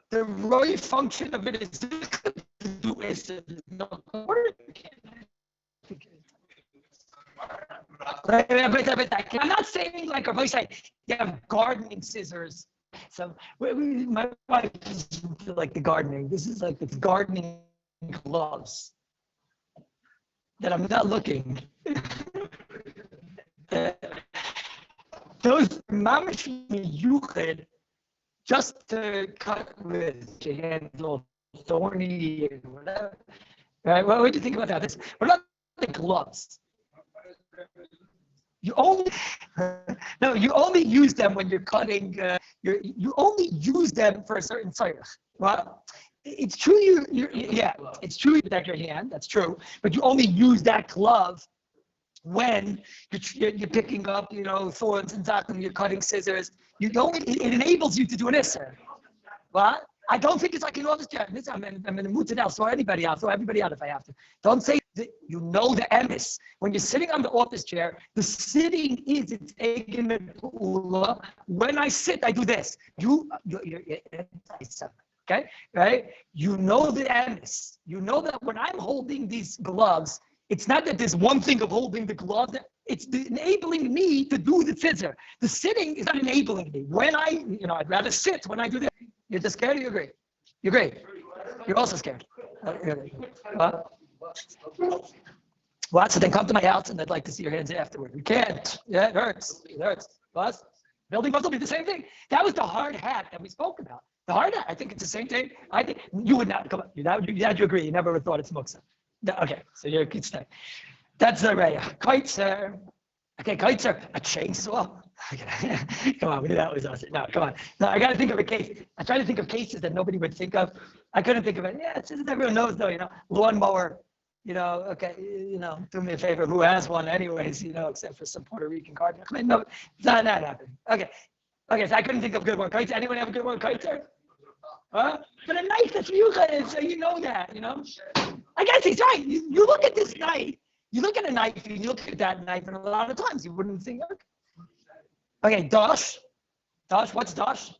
The right function of it is to do is no water. I'm not saying like if I say you have gardening scissors. So my wife is like the gardening. This is like the gardening gloves that I'm not looking. Those mamish yuchid just to cut with your hands a little thorny and whatever. Right? What do you think about that? What about the gloves? You only use them when you're cutting. You only use them for a certain tzarech. Well, it's true. It's true you protect your hand. That's true. But you only use that glove when you're picking up, thorns and zakum. You're cutting scissors. It enables you to do an isser. What? I don't think it's like in all this chat. I'm in the mood to now throw everybody out if I have to. Don't say that you know the emes. When you're sitting on the office chair, the sitting is it's egin. When I sit, I do this. You're Okay, right? You know the anis. You know that when I'm holding these gloves, it's not that there's one thing of holding the glove. It's enabling me to do the tzitzer. The sitting is not enabling me. When I'd rather sit when I do that. You're just scared or you agree? You agree? You're also scared. What? So then come to my house and I'd like to see your hands afterward. We can't. Yeah, it hurts. It hurts. What? Building gloves will be the same thing. That was the hard hat that we spoke about. The hard hat, I think it's the same thing. I think you would not, come on, you agree. You never thought it's muksa. Okay, so you're a kid stay. That's the raya. Kaitzer. Okay, kaitzer, a chainsaw. Come on, we knew that was us. No, come on. No, I got to think of a case. I try to think of cases that nobody would think of. I couldn't think of it. Yeah, it's just everyone knows though, lawnmower. Okay, do me a favor. Who has one anyways, except for some Puerto Rican gardener. No, it's not that happening. Okay, so I couldn't think of a good one. Kaitzer, anyone have a good one? Kaitzer? Huh? But a knife that's muchas, so you know that, I guess he's right. You look at this knife, you look at a knife, and you look at that knife, and a lot of times you wouldn't think, okay, dash. Dash, what's dash?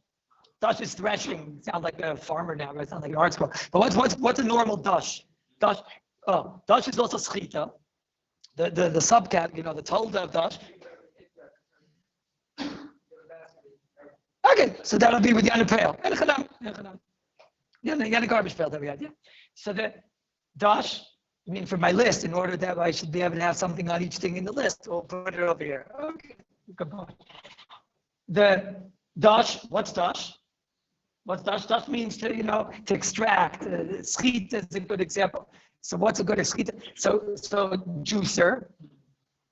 Dash is threshing. Sounds like a farmer now, right? Sounds like an art school. But what's a normal dash? Dash. Oh, dash is also schita. The subcat, the tolda of dash. Okay, so that'll be with the pail. Yeah, the garbage pail that we had, yeah. So the dash, for my list, in order that I should be able to have something on each thing in the list, we'll put it over here. Okay, good point. The dash, what's dash? What's dash? Dash means to extract. Schit is a good example. So what's a good schit? So juicer,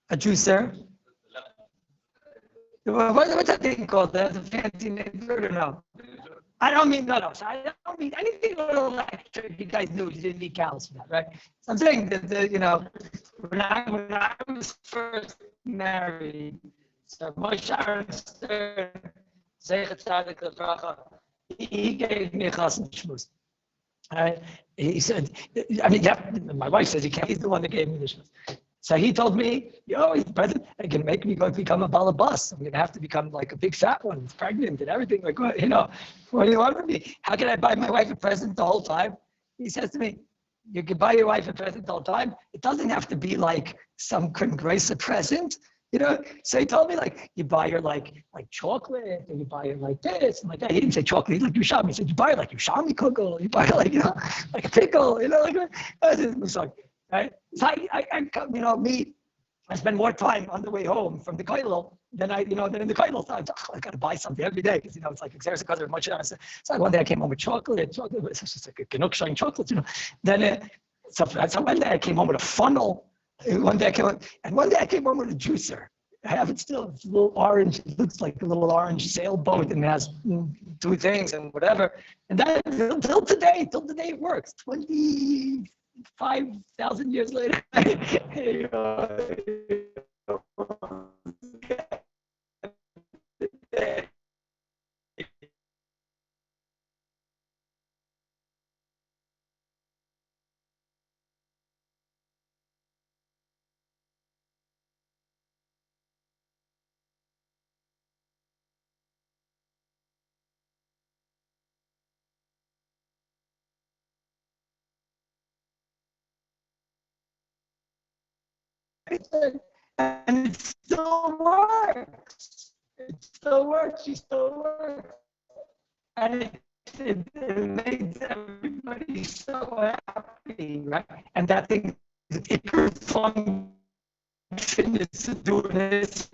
a juicer. What's that thing called? That's a fancy name or no? I don't mean no. So I don't mean anything electric. You guys knew you didn't need Kallus for that, right? So I'm saying that when I was first married, so Moshe Aaron Stern, Zeichet Tzadik Lebracha, he gave me a chassan shmuz. He said, my wife says he can't. He's the one that gave me the shmuz. So he told me, he's present. I can make me go become a balabas. I'm going to have to become like a big fat one, pregnant and everything. Like, what do you want from me? How can I buy my wife a present the whole time? He says to me, you can buy your wife a present the whole time. It doesn't have to be like some congresa present. So he told me you buy her like chocolate, and you buy her like this and like that. He didn't say chocolate, like Yushami. He said you buy her like Yushami kugel, you buy her like a pickle, that's his right? So I spend more time on the way home from the kollel than in the kollel. So I got to buy something every day because it's like because of much. So one day I came home with chocolate. It's just like a Canuck shine chocolate, Then so one day I came home with a funnel. One day I came home with a juicer. I have it still. It's a little orange. It looks like a little orange sailboat and it has two things and whatever. And that till today it works. 25,000 years later. And it still works. She still works. And it makes everybody so happy, right? And that thing, it could function is doing this.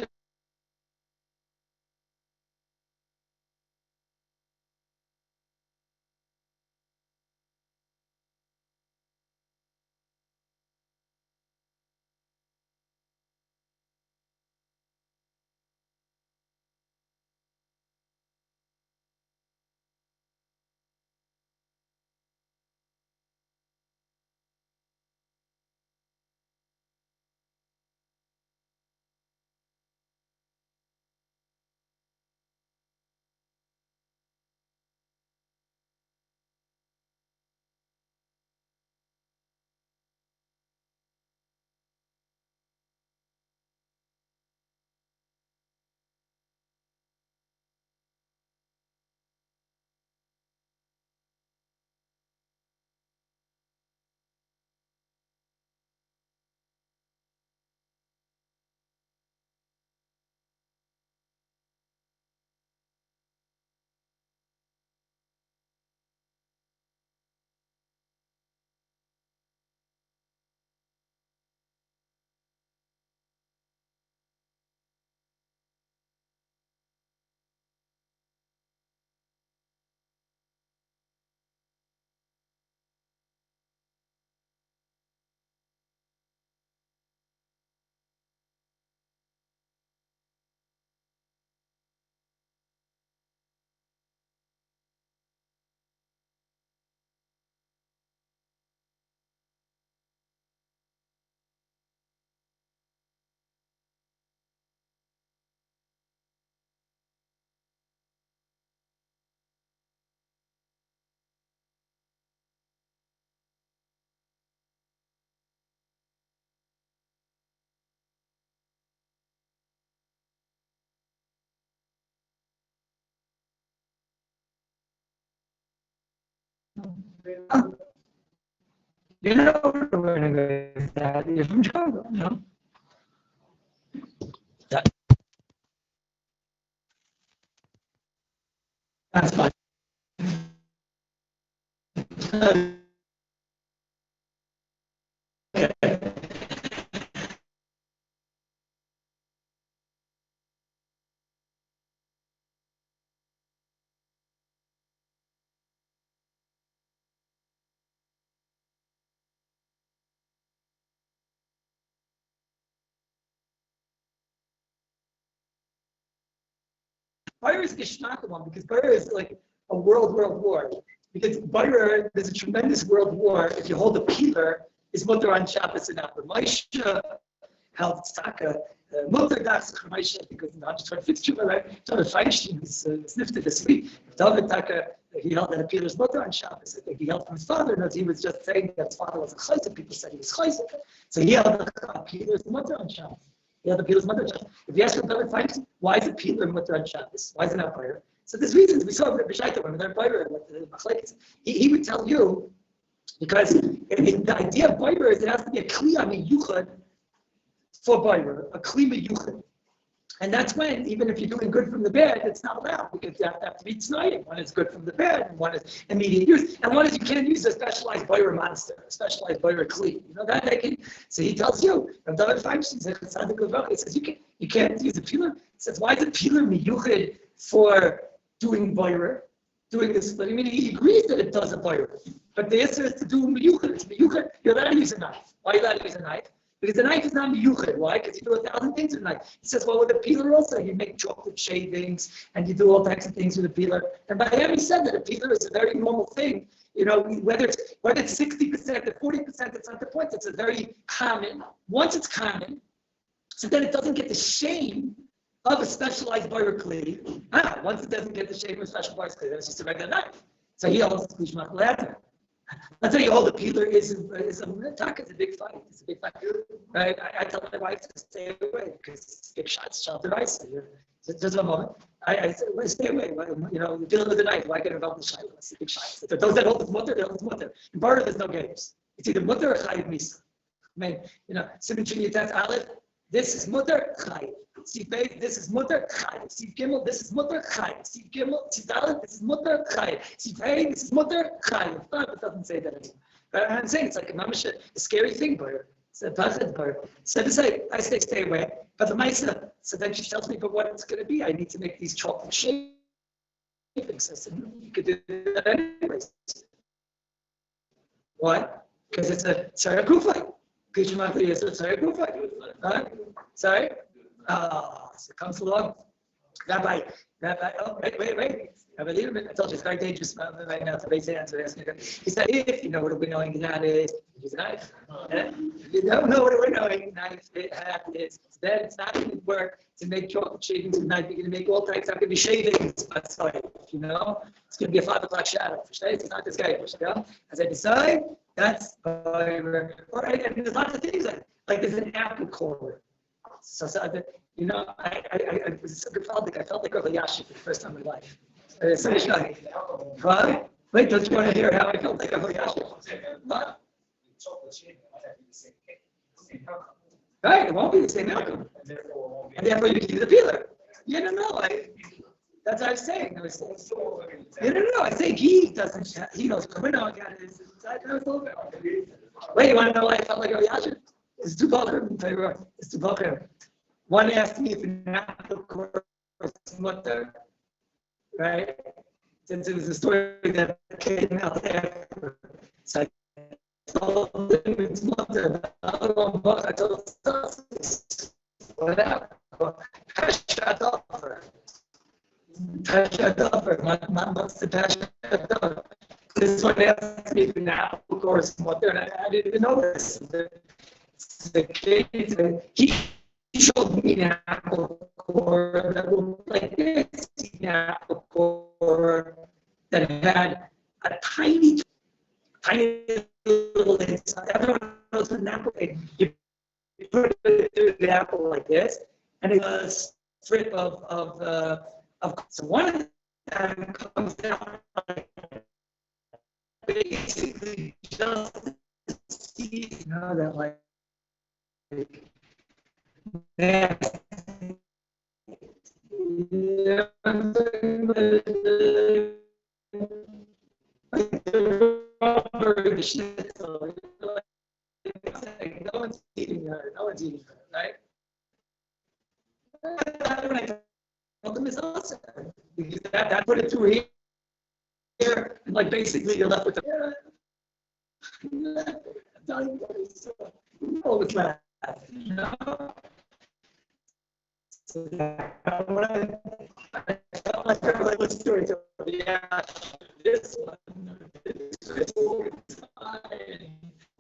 You know where we're going to go with that. You're from Chicago, no? That's fine. Fire is Geschmack one because fire is like a world war. Because fire, there's a tremendous world war. If you hold a pillar, is mutter on Shabbos and Abba. Moshe held Tzaka, mutter das Moshe because I'm just trying to fix you, right? David Feinstein was sniffed it this week. David Taka, he held that a pillar's mutter on Shabbos. I think he held from his father, and he was just saying that his father was a chayzik. People said he was chayzik. So he held a pillar's mutter on Shabbos. Yeah, the pillar's mutter on Shabbos. If you ask him, David Feinstein, why is the pillar mutter on Shabbos? Why is it not fire? So there's reasons. We saw B'shaita when they're fire. He would tell you because the idea of fire is it has to be a kliya miyuchad for fire, a kliya miyuchad. And that's when, even if you're doing good from the bad, it's not allowed because you have to be tznidim. One is good from the bad, and one is immediate use, and one is you can't use a specialized boyer monster, a specialized boyer kli. You know that they can. So he tells you, from David Feinstein, he says you can't use a peeler. He says why is a peeler miyuchid for doing boyer, doing this? I mean, he agrees that it does a boyer, but the answer is to do miyuchid. It's miyuchid. You're allowed to use a knife. Why are you allowed to use a knife? Because the knife is not miyuchid. Why? Because you do 1,000 things with a knife. He says, well, with a peeler also, you make chocolate shavings, and you do all types of things with a peeler. And by him, he said that a peeler is a very normal thing. You know, whether it's 60% or 40%, it's not the point. It's a very common. Once it's common, so then it doesn't get the shame of a specialized boyer kli. Once it doesn't get the shame of a special boyer kli, then it's just a regular knife. So he holds the klishmak letter. That's how you hold a peeler is a talk. It's a big fight. It's a big fight, right? I tell my wife to stay away because big shots, shelter ice. Just a moment. I say, well, stay away. You know, you're dealing with a knife. Why get involved in shayla? It's big shots. Those that hold the mutter, they hold the mutter. In Baruch, there's no games. It's either mutter or chayiv misa. I mean, you know, Simon Trinity Tats Aleph. This is mutter chayiv. Sif Beis, this is mutter chayiv. Sif Gimel, this is mutter chayiv. Sif Gimel, Sif Dalet, this is mutter chayiv. Sif Hey, this is mutter chayiv. It doesn't say that anymore. But I'm saying it's like a scary thing, but it's a pachad part. So to say, I say stay away. But the Maisa, so then she tells me, but what it's going to be, I need to make these chocolate shavings. I said, you could do that anyways. Why? Because it's a tzara kufay. Kishmakli is a tzara kufay. Sorry? So it comes along. Rabbi, oh, wait. Rabbi Lieberman, I told you it's very dangerous right now to raise hands and ask me. He said, if you know what we're knowing that is, use a knife. If you don't know what we're knowing, knife, hat is, then it's not going to work to make chocolate shavings with knife. You're going to make all types, it's not going to be shavings, but sorry, you know? It's going to be a 5 o'clock shadow. It's not this guy. As I decide, that's or and there's lots of things like there's an apple core. So you know, I was so cathartic. I felt like Rabbi Yashi for the first time in my life. Right? Wait, don't you want to hear how I felt like Rabbi Yashi? Right, it won't be the same outcome. And therefore you can use the peeler. You don't know. That's what I was saying. You don't know. I say he doesn't. He knows. We know again. Wait, you want to know why I felt like Rabbi Yashi? It's too bothersome. It's too bothersome. One asked me if an apple core was mutter, right? Since it was a story that came out after. So I told him it's mutter. I told him, whatever. Pashat offer. What's the pashat offer? This one asked me if an apple core was mutter, and I didn't even know this. The kid, he showed me an apple core that looked like this, an apple core that had a tiny little inside. Everyone knows an apple. You put it through the apple like this, and it was a strip of. So one of them comes down like basically just see, that like the schnitzel, no one's eating her, right? Them is awesome. Because that put it through here, and like basically you're left with the it's not. So I felt like let's do it. Yeah, this one.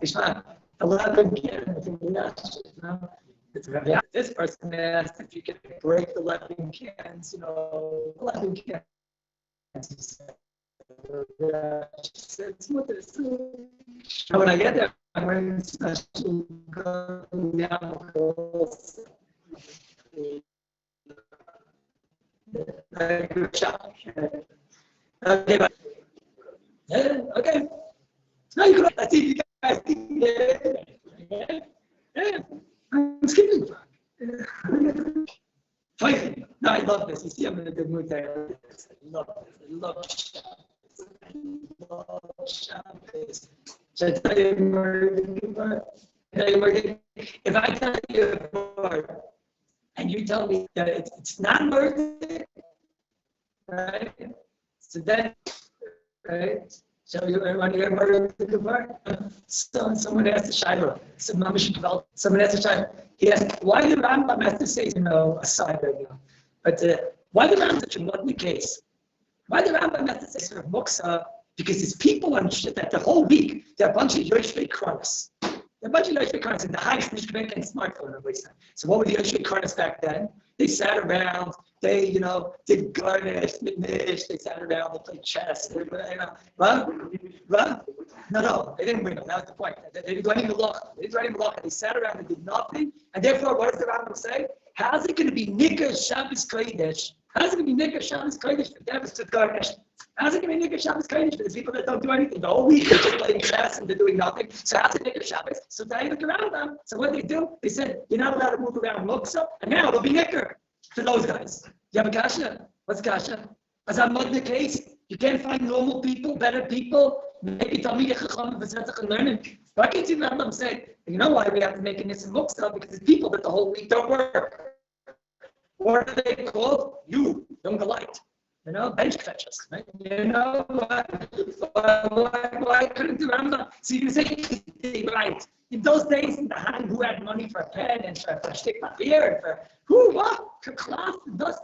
It's not 11 cans. This person asked if you could break the 11 cans, 11 cans. She said, when I get there, I'm wearing special okay. Now you can see you guys. I'm skipping. No, I love this. You see, I'm in a good mood there. I love this. I love Shabbos. I love Shabbos. Should I tell you if I tell you a word and you tell me that it's not worth it, right? So then, right? So you want to get murdered to the bar? So someone asked the Shiloh. Someone asked the Shiloh. He asked, why did Rambam have to say, aside right now? But why did Rambam such a modern case? Why did Rambam have to say sort of muksa? Because it's people on shit that the whole week, they're a bunch of Yoshvei Kronos. They're a bunch of Yoshvei Kronos in the highest Nishkabek and smartphone at least. So what were the Yoshvei Kronos back then? They sat around, they, did garnish, minish, they sat around, they played chess, What? No, they didn't win. That was the point. They didn't do any malach. They sat around and did nothing. And therefore, what does the Rambam say? How's it going to be Nikah Shabbos Kodesh? How's it going to be Nikah Shabbos Kodesh for them to garnish? How's it going to be Nikah Shabbos Kodesh for these people that don't do anything? The whole week they're just playing chess and they're doing nothing. So how's it Nikah Shabbos? So they look around them. So what they do? They said, you're not allowed to move around Moksa, and now they'll be Nikah for those guys. You have a kasha? What's kasha? As I'm not the case, you can't find normal people, better people. Maybe Talmidei Chacham and learning. Why can't you let them say, you know why we have to make a Nisim Muksa? Because it's people that the whole week don't work. What are they called? You, young light. Bench fetchers. Right? Why couldn't the Rambam? So you can say, right. In those days, in the hand, who had money for a pen and for shtick papier and for for cloth and dust.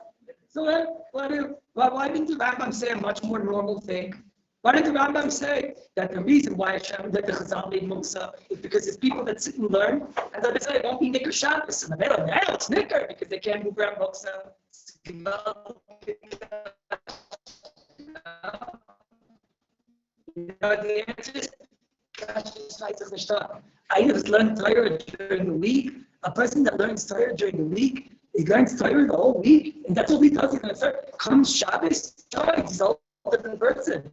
So why didn't the Rambam say a much more normal thing? Why did the Rambam say that the reason why Hashem did the Chazal made Muksa is because it's people that sit and learn, and that they say it won't be Nicker Shabbos, and they don't know it's Nicker because they can't move around Muksa. The answer is I just learned Torah during the week. A person that learns Torah during the week, he learns Torah the whole week, and that's all he does. He's going to start. Comes Shabbos, he's a whole different person.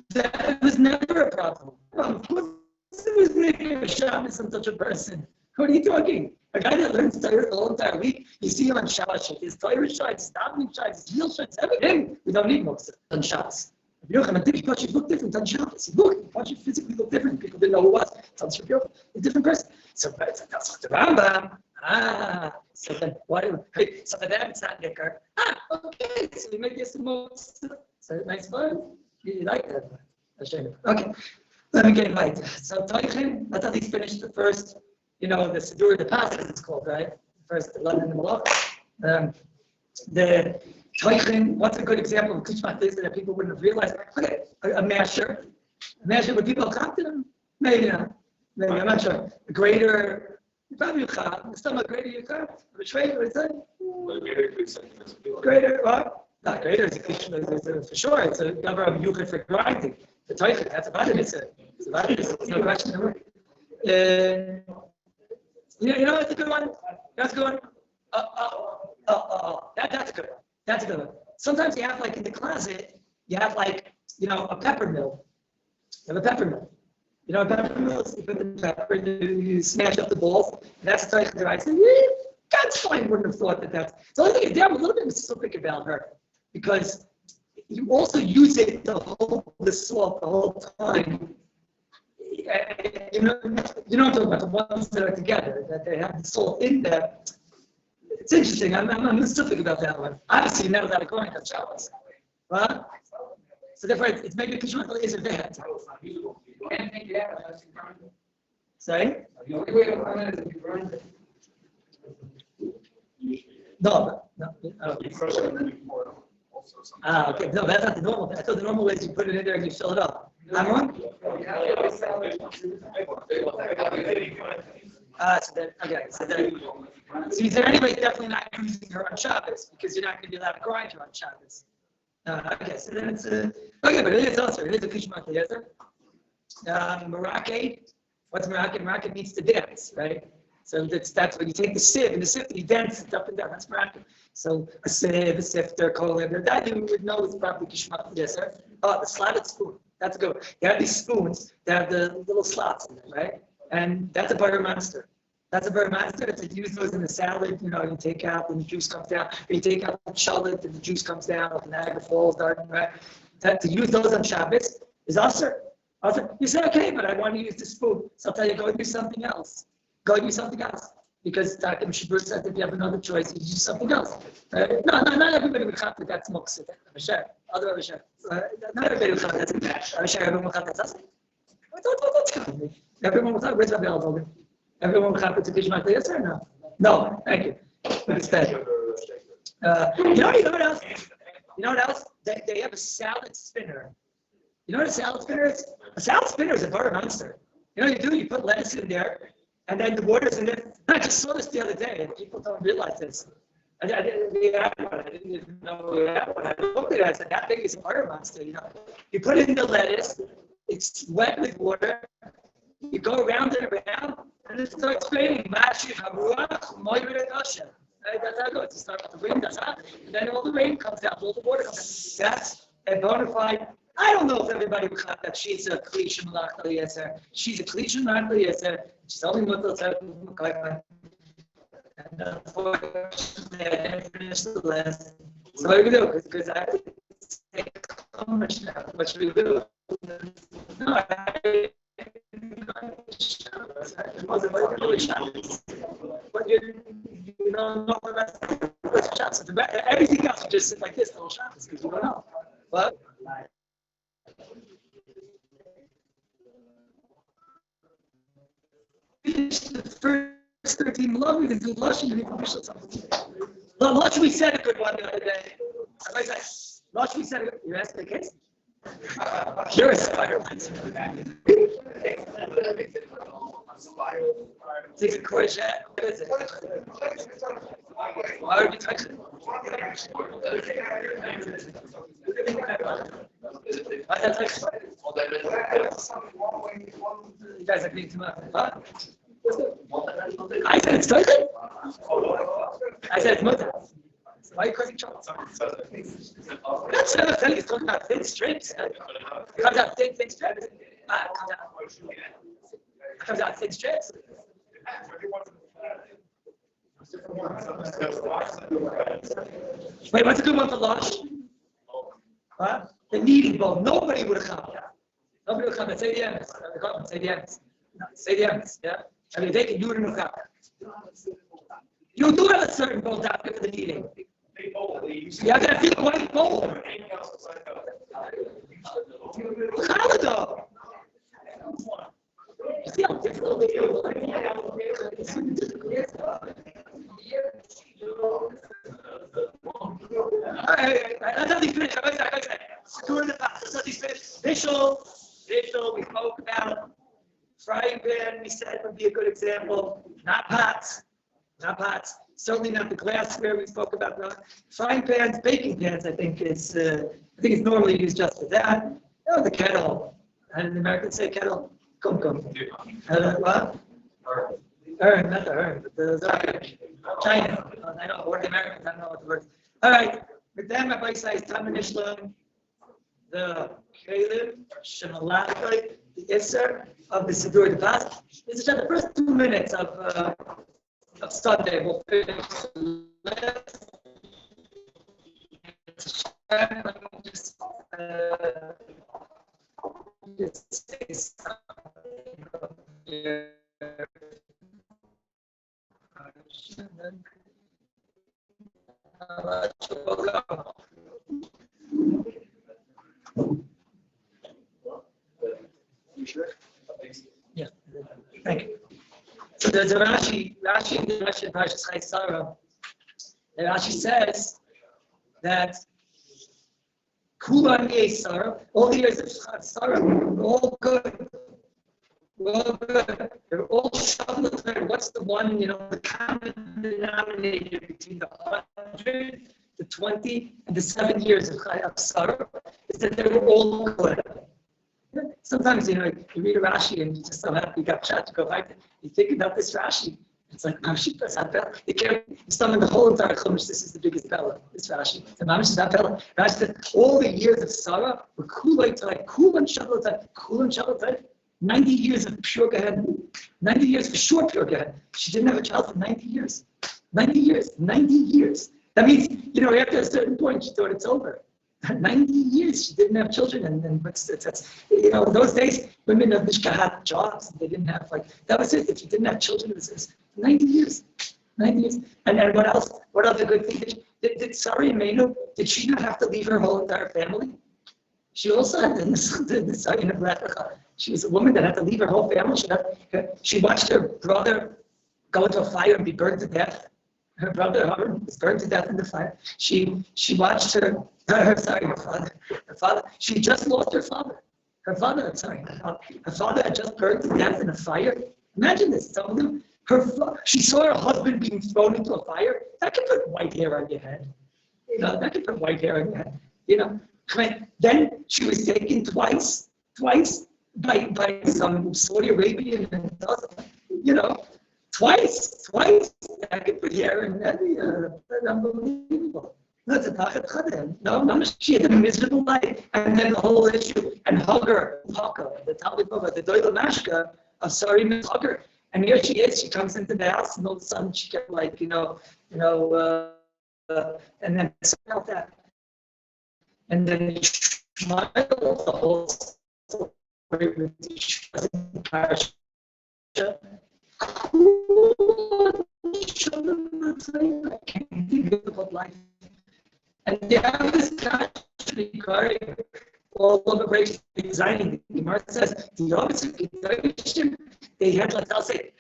That was never a problem. Of course, it was making a Shabbos on such a person. What are you talking? A guy that learns Torah the whole entire week, you see him on Shabbos, his Torah shites, his davening shites, his meal shites, everything. We don't need Moksa on Shabbos. You know, Yochanan looked different on Shabbos. He physically looked different. People didn't know who it was. A different person. So that's what the Rambam. So then so for them it's not Nicker. Okay. So we make this most. So nice fun. You like that? I'll show you. Okay. Let me get it right. So Toichin, let's at least finish the first. The Sidur, the Pasuk it's called, right? First 11 in the Malach. The Toichin, what's a good example of Kushmat is that people wouldn't have realized? Okay, a masher. Would people have come to them? Maybe not. Maybe, I'm not sure. A grader, probably Chab. Still a grader you come? A trader, what is that? Grader, what? Not grader, it's for sure. It's a number of yuchid for grinding. The Toichin, that's about it. It's about it. There's no question. That's a good one. That's a good one. That's a good one. That's a good one. Sometimes you have in the closet, you have a pepper mill. have a peppermill. You know what peppermill is? You put the pepper, you smash up the balls, and that's a Teichel Deraisa. God's fine wouldn't have thought that that's. So I think I'm a little bit specific about her, because you also use it to hold the salt the whole time. You know what I'm talking about, the ones that are together, that they have the salt in there. It's interesting. I'm still thinking about that one. Obviously, you never got a going on Shabbos. Right? So therefore, it's maybe Kishmat is a bad. Sorry? No. Okay. No, that's not the normal. I thought the normal way is you put it in there and you fill it up. I'm wrong? So you said anyway, definitely not using her on Shabbos, because you're not going to be allowed to grind her on Shabbos. Okay, so then it's okay, but it is also, it is a Kishmat Yezer. Merake, what's Merake? Merake means to dance, right? So that's when you take the sieve, and the sifter, you dance it up and down, that's Merake. So a sieve, a sifter, kolim, that you would know is probably Kishmat Yezer. Oh, the slatted spoon, that's good. You have these spoons that have the little slots in them, right? And that's a butter monster. That's a butter monster. It's like you use those in the salad, you know, you take out and the juice comes down. Or you take out the shallot and the juice comes down, or the Niagara Falls, right? To use those on Shabbos is usher. You say, okay, but I want to use the spoon. So I'll tell you, go do something else. Go do something else. Because Takim Shabbat said if you have another choice, you do something else. Right? No, not everybody would have that. That's Moksid. Other Abishar. Not everybody would have that's Abishar. Everyone would have that's Don't tell me. Everyone would have, where's Rabbi Al-Bogan? Everyone would have to Kishmat Yes or no? No, thank you. But instead. You know what else? You know what else? They have a salad spinner. You know what a salad spinner is? A salad spinner is a butter monster. You know what you do? You put lettuce in there, and then the water's in it. I just saw this the other day, and people don't realize this. I didn't even know that one. I looked at it, I said, that thing is a butter monster, you know. You put it in the lettuce, it's wet with water, you go around and around, and it starts raining. That's how it goes. You start with the wind, and then all the rain comes out, all the water comes out. That's a bona fide. I don't know if everybody would have that she's a Kalisha Malach Eliezer. She's a Kalisha Malach Eliezer. She's only Mutal Tzad. And unfortunately, I didn't finish the list. So what do we do? Because I have to take how much now? What should we do? No, I wasn't really Shabbos. But you don't know what that's Shabbos. Everything else, you just sit like this, little Shabbos, because you don't know. What? Finish the first 13 love, we can do Lush and we can finish something. Lush, we said a good one the other day. Lush, we said a good. You asked the case? You're a Spider-Man. It's a courgette. What is it? Why would you touch it? Why did I touch it? You guys are being too much. Huh? I said it's toilet. I said it's mutter. Why are you causing trouble? That's what I'm telling you. It's talking about thin strips. It comes out thin strips. It comes out thin strips. Wait, what's a good one for Lush? Huh? The kneading bowl. Nobody would have come. Nobody would come and say the Emes. Say the Emes. Say the Emes. Yeah? I mean, they can do it in the cup. You do have a certain bowl after for the kneading. You have that big white bowl. Challah. You see how difficult it is? That's how they finish. During the past, that's how they finish. Vishal, we spoke about. Frying pan, we said would be a good example. Not pots. Certainly not the glassware we spoke about. Frying pans, baking pans, I think it's normally used just for that. Oh, the kettle. How did the Americans say kettle? Kum. What? Urn, not the urn, but the China. I know, or the Americans, I don't know what the word is. All right, with them, Rabbi says, Tam Nishlam. the Kalim, Shemalachai, the Isser of the Siddur the past. This is just the first 2 minutes of Sunday. We'll finish the last. Just say something here. Yeah, thank you. So there's a Rashi in the Rashi Parshas Chaisara. The Rashi says that Kulan Yesar, all the years of Sarah were all good. They're all Shabbat. What's the one, the common denominator between the 100, the 20, and the 7 years of Sarah is that they were all good. Sometimes, you read a Rashi and you just so happy you got chat to go back. You think about this Rashi. It's like, Mamish, that's not Bella. You can't summon the whole entire Chumash. This is the biggest Bella, this Rashi. So Mamish is not Bella. Rashi said, all the years of Sarah were Kulay T'lai, Kulan Shabbatai, 90 years of pure Gehenna. 90 years for sure pure Gehenna. She didn't have a child for 90 years. 90 years. That means, after a certain point, she thought it's over. 90 years she didn't have children, and that's in those days women of Mishka had jobs. They didn't have that was it. If you didn't have children, it was 90 years. 90 years. And what else? What other good thing did Sarah Imenu? Did she not have to leave her whole entire family? She also had the Sarah of Lechacha. She was a woman that had to leave her whole family. She watched her brother go into a fire and be burned to death. Her brother was burned to death in the fire. She watched her father. She just lost her father. Her father had just burned to death in a fire. Imagine this. She saw her husband being thrown into a fire. That could put white hair on your head. That could put white hair on your head. Then she was taken twice by some Saudi Arabian and Twice. I could put hair in that. Unbelievable. No, she had a miserable life. And then the whole issue, and Hagar, the Talmud Bava, the Doyle Mashka of Sari Hagar. And here she is, she comes into the house, and all of a sudden she kept and then about that. And then Ishmael, the whole story with Ishmael. I can't think about life. And they have this country regarding all immigration designing. The Gemara says the opposite generation, they had I'll say,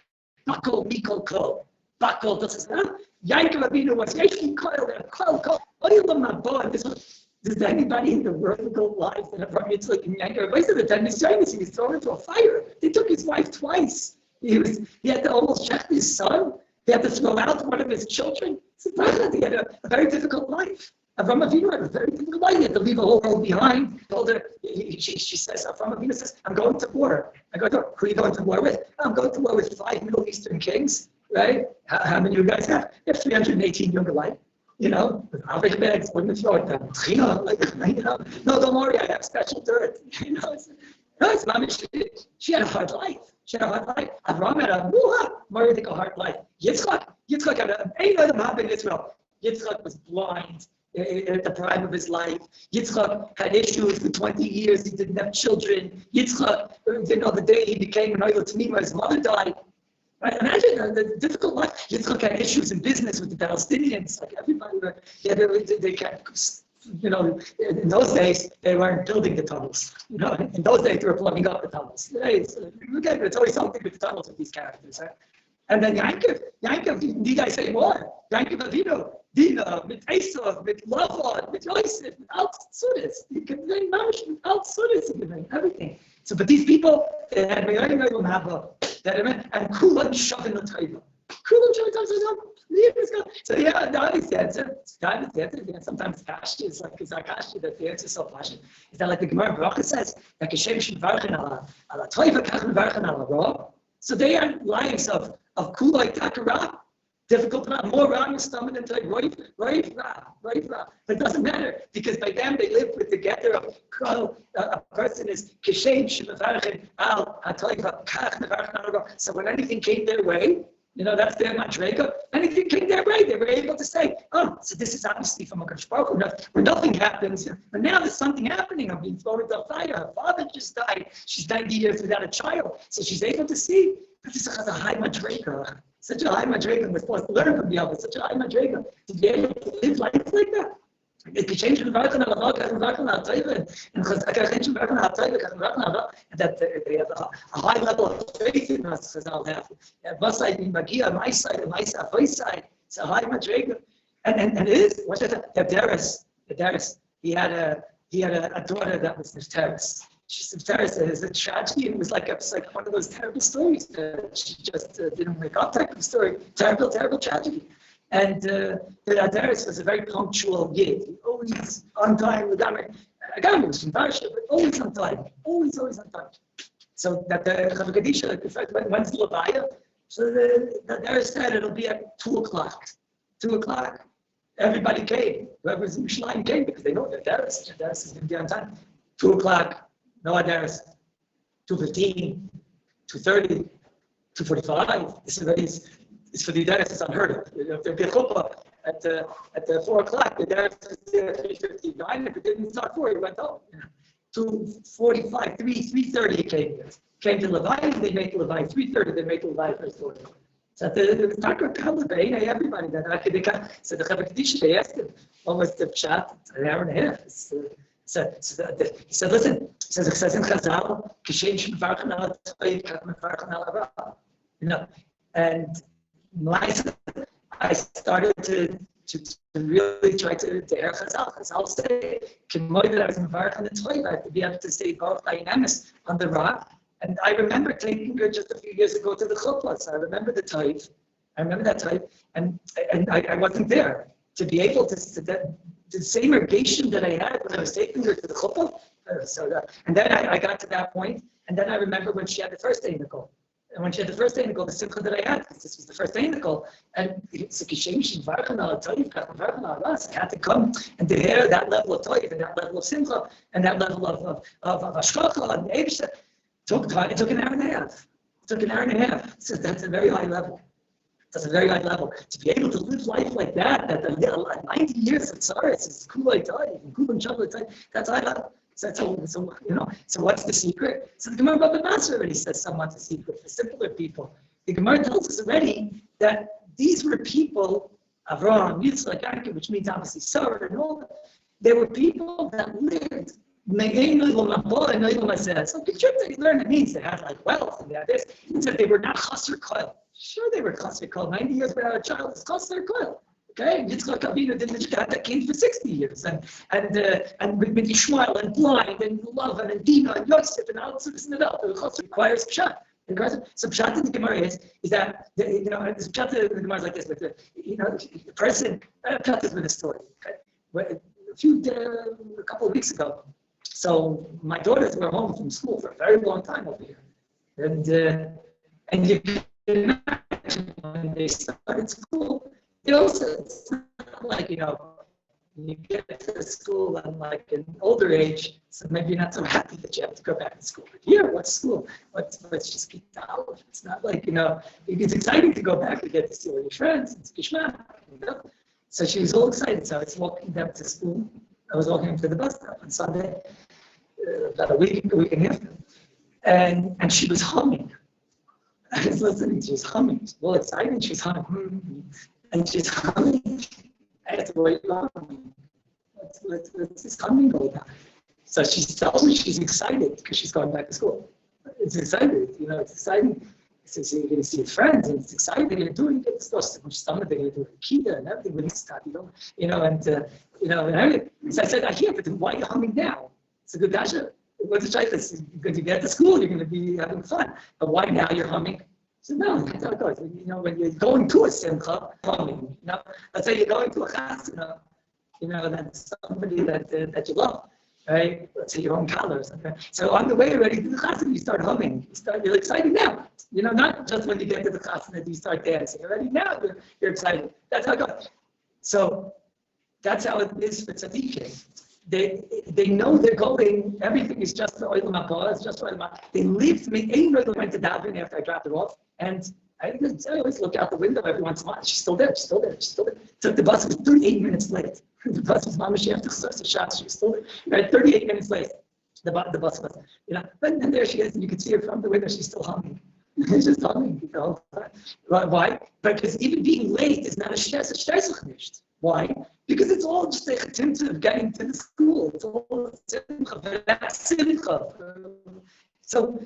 Bakol, Mikol, Kol. Bakol does Yankov Avinu was Kol. Does anybody in the world go live in a Rabbi in Yankov? Most of the time, he was thrown into a fire. They took his wife twice. He had to almost check his son. He had to throw out one of his children. He had a very difficult life. Avraham Avinu had a very difficult life. He had to leave the whole world behind. Told her, she says, Avraham Avinu says, I'm going to war. I go to war. Who are you going to war with? I'm going to war with 5 Middle Eastern kings, right? How many of you guys have? You have 318 younger life. With Avich bags, wouldn't throw it down. No, don't worry, I have special dirt. It's mamish. She had a hard life. Avraham had a hard life. Yitzchak had a Israel. Yitzchak was blind at the prime of his life. Yitzchak had issues for 20 years. He didn't have children. Yitzchak, the day he became an Oila Tamima, his mother died. Right? Imagine the difficult life. Yitzchak had issues in business with the Palestinians. Like everybody, they kept. In those days, they weren't building the tunnels. In those days, they were plugging up the tunnels. It's always something with the tunnels with these characters, right? And then Yankov, you guys say more. Yankov Avinu, Dina, with Esav, with Lavan, with Yosef, without Sudas. You can bring Mamish without Sudas, you can bring everything. So, but these people, they had and Kulan Shavin Latayva. Kulan Shavin Latayva. So yeah, now it's the answer. Sometimes Kashi is like Kashi that the answer is so passionate. Is that like the Gemara Baruch says that Kashem should varchen ala toiva kachem varchen ala ra. So they are lives of Kulai Takara. Difficult, not more around your stomach than right. But it doesn't matter because by them they live with together. A person is kishem shemevarchen al hatoiva kach mevarchen al. So when anything came their way, that's their madrega. Anything came their way, they were able to say, "Oh, so this is obviously from a Kadosh Baruch Hu." When nothing happens, but now there's something happening. I'm being thrown into a fire. Her father just died. She's 90 years without a child, so she's able to see. This has a high madrega. Such a high madrega. We're supposed to learn from the other. Such a high madrega to be able to live life like that. It could change from Varkan al and that they have a high level of faith in us. My side, my side. It's a high madrega, and it is. What's that? The Daris. He had a daughter that was Nifteris. She's Nifteris. It was a tragedy. It was like one of those terrible stories that she just didn't make up. Type of story. Terrible tragedy. And the Adaris was a very punctual yid. Always on time. Again, was from Varsha, but always on time. Always on time. So that the Chav Kadisha, like the fact when's the Levaya? So the Adaris said it'll be at 2:00. 2:00. Everybody came. Whoever's in Yerushalayim came because they know the Adaris is going to be on time. 2:00. No Adaris. 2:15. 2:30. 2:45. This already is. It's for the Adaris, it's unheard of. If there'd be a chuppah at 4:00, the Adaris is there at 3:59. If it didn't start 4, he went home. 2:45, 3:30 he came to Levi, they make Levi 3:30, they make Levi first order. So the Taka Kalabay, everybody that I so the Chav Kadisha, they asked him, what was the chat? An hour and a half. He said, listen, it says in Chazal, Kishem Shemevarchen al Toiv, Kach Mevarchen al Hara. And I started to really try to hear Chazal. Chazal say, "K'moy that I was embarked on the toilet, I have to be able to say both Emes on the rock." And I remember taking her just a few years ago to the chuppah. So I remember the type. I remember that type, and I wasn't there to be able to the same irrigation that I had when I was taking her to the chuppah. And then I got to that point, and then I remember when she had the first anicle. And when she had the first anicle, the simcha that I had, because this was the first anicle, and it's a kishem shevarchen al toiv, mevarchen al ras. I had to come and to hear that level of toiv and that level of simcha and that level of hashkacha and eibsha. It took an hour and a half. So that's a very high level. That's a very high level. To be able to live life like that the 90 years of tzaris is kulay toiv and kulam shabbat toiv. That's high level. So what's the secret? So the Gemara Rabbi Master already says somewhat the secret for simpler people. The Gemara tells us already that these were people, Avraham, Yitzchak, Yaakov, which means obviously Sarah and all that. They were people that lived. So you learn it means they had like wealth and they had this. It said they were not chaser koil. Sure, they were chaser koil. 90 years without a child is chaser koil. Okay, Yitzchak Avinu didn't have that king for 60 years, and with Ishmael and blind and Lavan and Dina and Yosef and all sorts of stuff. It requires pshat. So pshat in the Gemara is that pshat in the Gemara is like this, but the person pshat is with a story. Okay, a couple of weeks ago, so my daughters were home from school for a very long time over here, and you can imagine when they started school. It's not like, you get to school and like an older age, so maybe you're not so happy that you have to go back to school. But here, what's school? Let's just keep out. It's not like, it's exciting to go back and get to see all your friends. It's Kishma. So she was all excited. So I was walking them to school. I was walking them to the bus stop on Sunday, about a week and a half. And she was humming. I was listening. She was humming. She was all excited. She was humming. And she's humming. I had to wait long. What's this humming all about? So she tells me she's excited because she's going back to school. It's excited, it's exciting. So you're going to see your friends, and it's exciting. They're going to do it. You get so much stomach. They're going to do Akida and everything. When you start, and everything. So I said, I hear, but why are you humming now? It's a good dasha. What's the shaykhs? Because you get to school, you're going to be having fun. But why now you're humming? So no, that's how it goes. When you're going to a simcha, humming. Let's say you're going to a chasana, that's somebody that you love. right? Let's say your own Kallus. Okay? So on the way already to the chasana, you start humming. You're excited now. Not just when you get to the chasana do you start dancing. Already now you're excited. That's how it goes. So that's how it is for tzaddikim. They know they're going. Everything is just for oilam haba. It's just for oilam haba. They live to me. Ain't really went to daven after I dropped it off, and I always look out the window every once in a while. She's still there. She's still there. She's still there. Took the bus. It was 38 minutes late. The bus was mamash after Shabbos. She was still there. Right, 38 minutes late. The bus was. But then there she is, and you can see her from the window. She's still humming. She's just humming the whole time. Why? Because even being late is not a stress. It's nicht. Why? Because it's all just a attempt of getting to the school. It's all simcha. So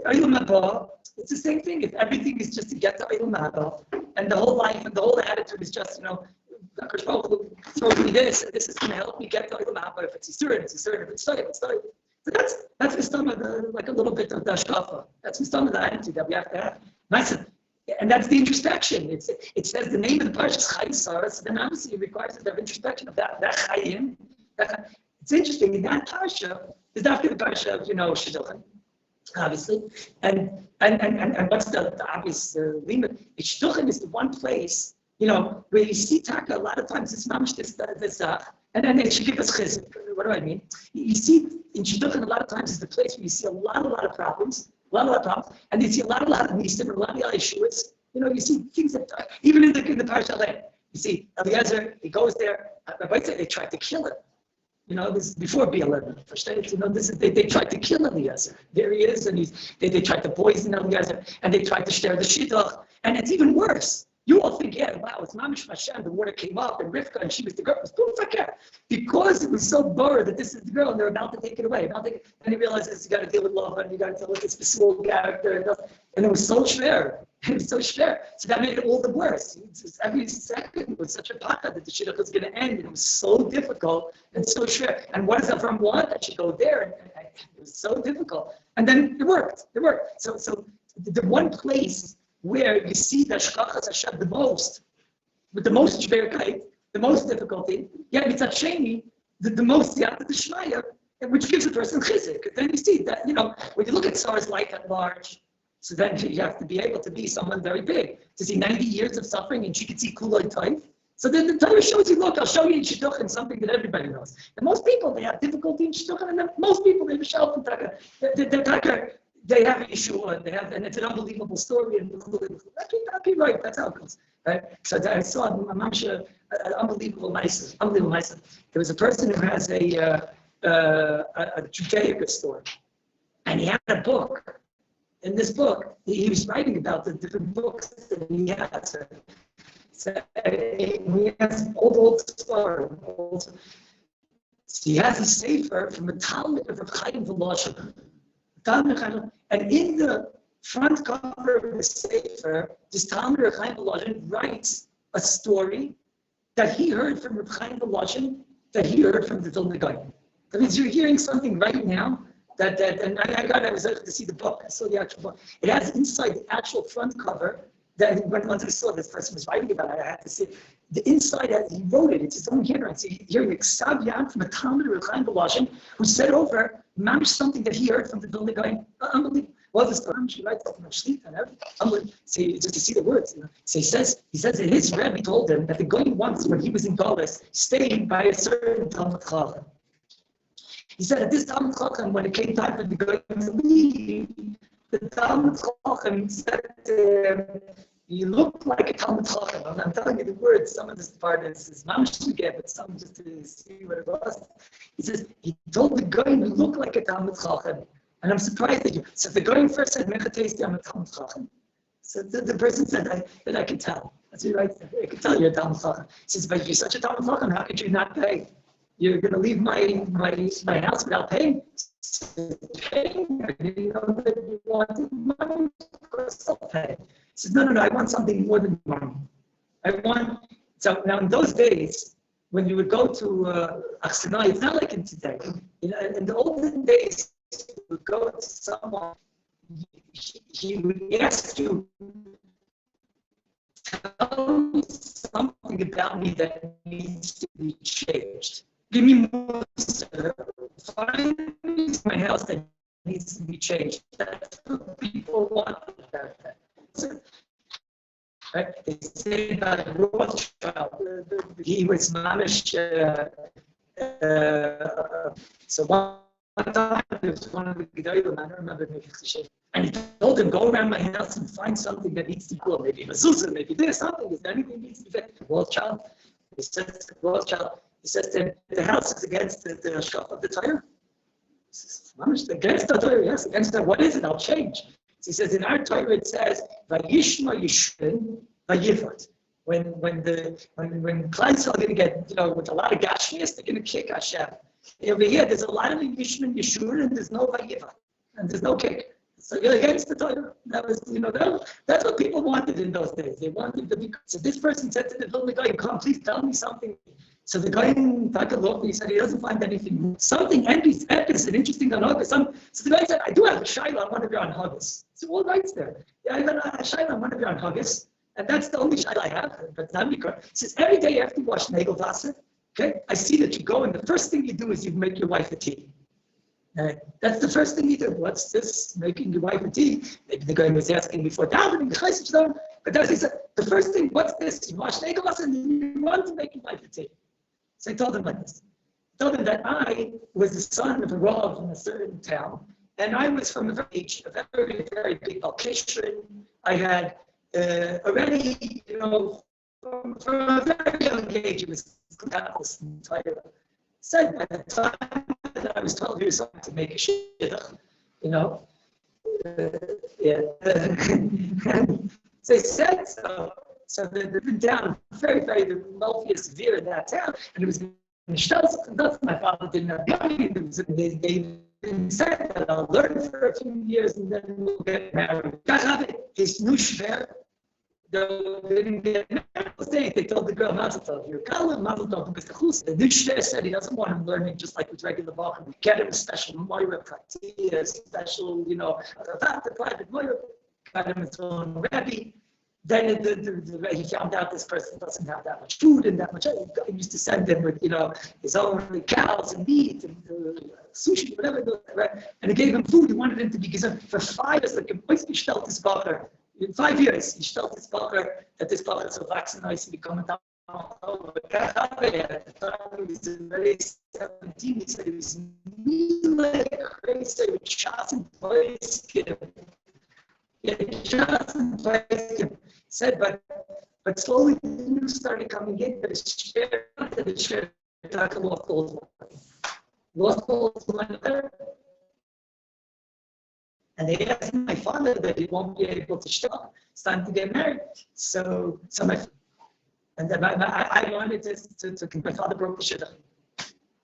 Olam Haba, it's the same thing. If everything is just to get to Olam Haba, and the whole life and the whole attitude is just, HaKadosh Baruch Hu throw me this, and this is going to help me get to Olam Haba. If it's Yisurin, it's Yisurin. If it's Stoy, it's Stoy. So that's the stomach, like a little bit of the Ashkafa. That's the stomach, the attitude that we have to have. And that's the introspection. It says the name of the parsha is Chayisar, so then obviously it requires us to have introspection of that Chayim. It's interesting, in that parsha is after the parsha of, Shidduchim, obviously. And what's the obvious limit? Shidduchim is the one place, where you see Taka a lot of times, it's mamish this, and then it should give us Chizuk. What do I mean? You see, in Shidduchim a lot of times is the place where you see a lot of problems, and you see a lot of nisim, a lot of yeshuas. You see things that even in the parsha, you see Eliezer. He goes there. Rabbi said they tried to kill him. This is before BLM. They tried to kill Eliezer. There he is, and they tried to poison Eliezer, and they tried to share the shidduch, and it's even worse. You all think, wow, it's Mamish Hashem, the water came up, and Rivka, and she was the girl. It was Pufakar. Because it was so bored that this is the girl, and they're about to take it away. And he realizes you got to deal with love, and you got to deal with this small character, and it was so schwer. So that made it all the worse. Every second was such a paka that the shidduch was going to end, and it was so difficult and so schwer. And what is that from what? That should go there, and it was so difficult. And then it worked. So the one place where you see the Shkachas Hashem the most, with the most schwerkeit, the most difficulty, yet it's Sheni, the most Yad Shmaya, which gives a person Chizuk. Then you see that, when you look at Sarah's life at large, so then you have to be able to be someone very big, to see 90 years of suffering, and she could see Kuloi Taif. So then the Torah shows you, look, I'll show you in Shidduchim something that everybody knows. And most people, they have difficulty in Shidduchim, and then most people, they have a shelf and Taka. They have an issue, and it's an unbelievable story, and that'd be right. That's how it goes, right? So I saw an unbelievable nice. There was a person who has a Judaica store, and he had a book. In this book, he was writing about the different books that he has. So he has old story. So he has a sefer from the Talmud of Chaim Voloshin. And in the front cover of the sefer, this Talmud of Chaim Voloshin writes a story that he heard from Reb Chaim Voloshin, that he heard from the Vilna Gaon. That means you're hearing something right now. And I was able to see the book. I saw the actual book. It has inside the actual front cover. That once I saw this person was writing about it, I had to see the inside. He wrote it. It's his own handwriting. So you're hearing Ksav Yad from a Talmud of Chaim Voloshin, who said over something that he heard from the Vilna Gaon. Unbelievable. Well, this Quran, she writes from sleep and everything. So just to see the words. So he says that his Rabbi told him that the Gaon once, when he was in Kallus, stayed by a certain Talmud Chacham. He said that this Talmud Chacham, when it came time for the Gaon to leave, the Talmud Chacham said, you look like a Talmud Chacham. I'm telling you the words. Some of this part is mamish to get, but some just to see what it was. He says, he told the Gaon, you look like a Talmud Chacham. And I'm surprised that you. So the Gaon first said, Mechatesti, I'm a Talmud Chacham. So the person said that I can tell. That's what he writes. I can tell you're a Talmud Chacham. He says, but you're such a Talmud Chacham, how could you not pay? You're going to leave my house without paying? Paying? You know that you wanted money? Of course I'll pay. He says, no, I want something more than money. So now in those days, when you would go to Achsenai, it's not like in today. In the olden days, you would go to someone, he would ask you, tell me something about me that needs to be changed. Give me more finding my house that needs to be changed. That's what people want about that. Right? They say about Rothschild, he was mamish. So one time there was one of the Gedolim, I don't remember, and he told him, go around my house and find something that needs to be cool. Maybe a mezuzah, maybe there's something. Is there anything that needs to be fixed? Rothschild, he says to him, the house is against the shop of the Torah. He says, against the Torah, yes, against the, what is it? I'll change. So he says, in our Torah it says, Vayishma Yishvin Vayivot. When clients are going to get, with a lot of gashmias, they're going to kick Hashem. Over here, there's a lot of Yishvin Yeshur, and there's no Vayivot, and there's no kick. So you're against the Torah. That was, that's what people wanted in those days. They wanted to be. So this person said to the little guy, "Come, please tell me something." So the guy took a look. He said he doesn't find anything. Something epis and interesting on Huggis. So the guy said, "I do have a shayla on one of your on Huggis." So all rights there. Yeah, I got a shayla on one of your on Huggis, and that's the only shayla I have. But not because he says every day after you wash nagel wasser, okay, I see that you go and the first thing you do is you make your wife a tea. That's the first thing you do. What's this? Making your wife a tea? Maybe the guy was asking before davening, but that's he said. The first thing, what's this? You wash nagel wasser and you want to make your wife a tea. So I told him like this. I told him that I was the son of a Rav in a certain town, and I was from a very, very big location. I had already, from a very young age, it was Kallus entire. Said at the time that I was 12 years old to make a shidduch, so he said so. So they've been down very, very the wealthiest severe in that town, and it was in Shabbos. My father didn't have money. They said that I'll learn for a few years and then we'll get married. His new shver. They didn't get married. They told the girl, Mazel Tov, you're Kallus, Mazel Tov, because the Chus. The new shver said he doesn't want him learning just like with regular Bachim. Get him a special Moira Praktia, special, private Moira. Got him his own Rabbi. Then he found out this person doesn't have that much food and that much. He used to send him with, his own cows and meat and sushi, whatever. Right? And he gave him food. He wanted him to be given for 5 years. Like, he stellt his bacher. In 5 years, he stellt his bacher that this bacher is so vaccinated, he coming down. At the time, he was very 17. He said he was crazy with shots and boys. Said, but slowly the news started coming in. The share lost money there. And they asked my father that he won't be able to stop. It's time to get married. So and then I wanted to my father broke the shidduch.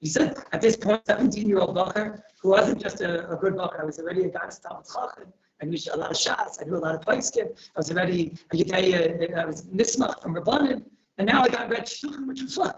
He said, at this point, 17-year-old bacher, who wasn't just a good bacher, I was already a Gans Talmud Chacham. I knew a lot of shots. I knew a lot of Paiskim. I was already I was nismach from Rabbanim, and now I got red shidduchim, which was fun.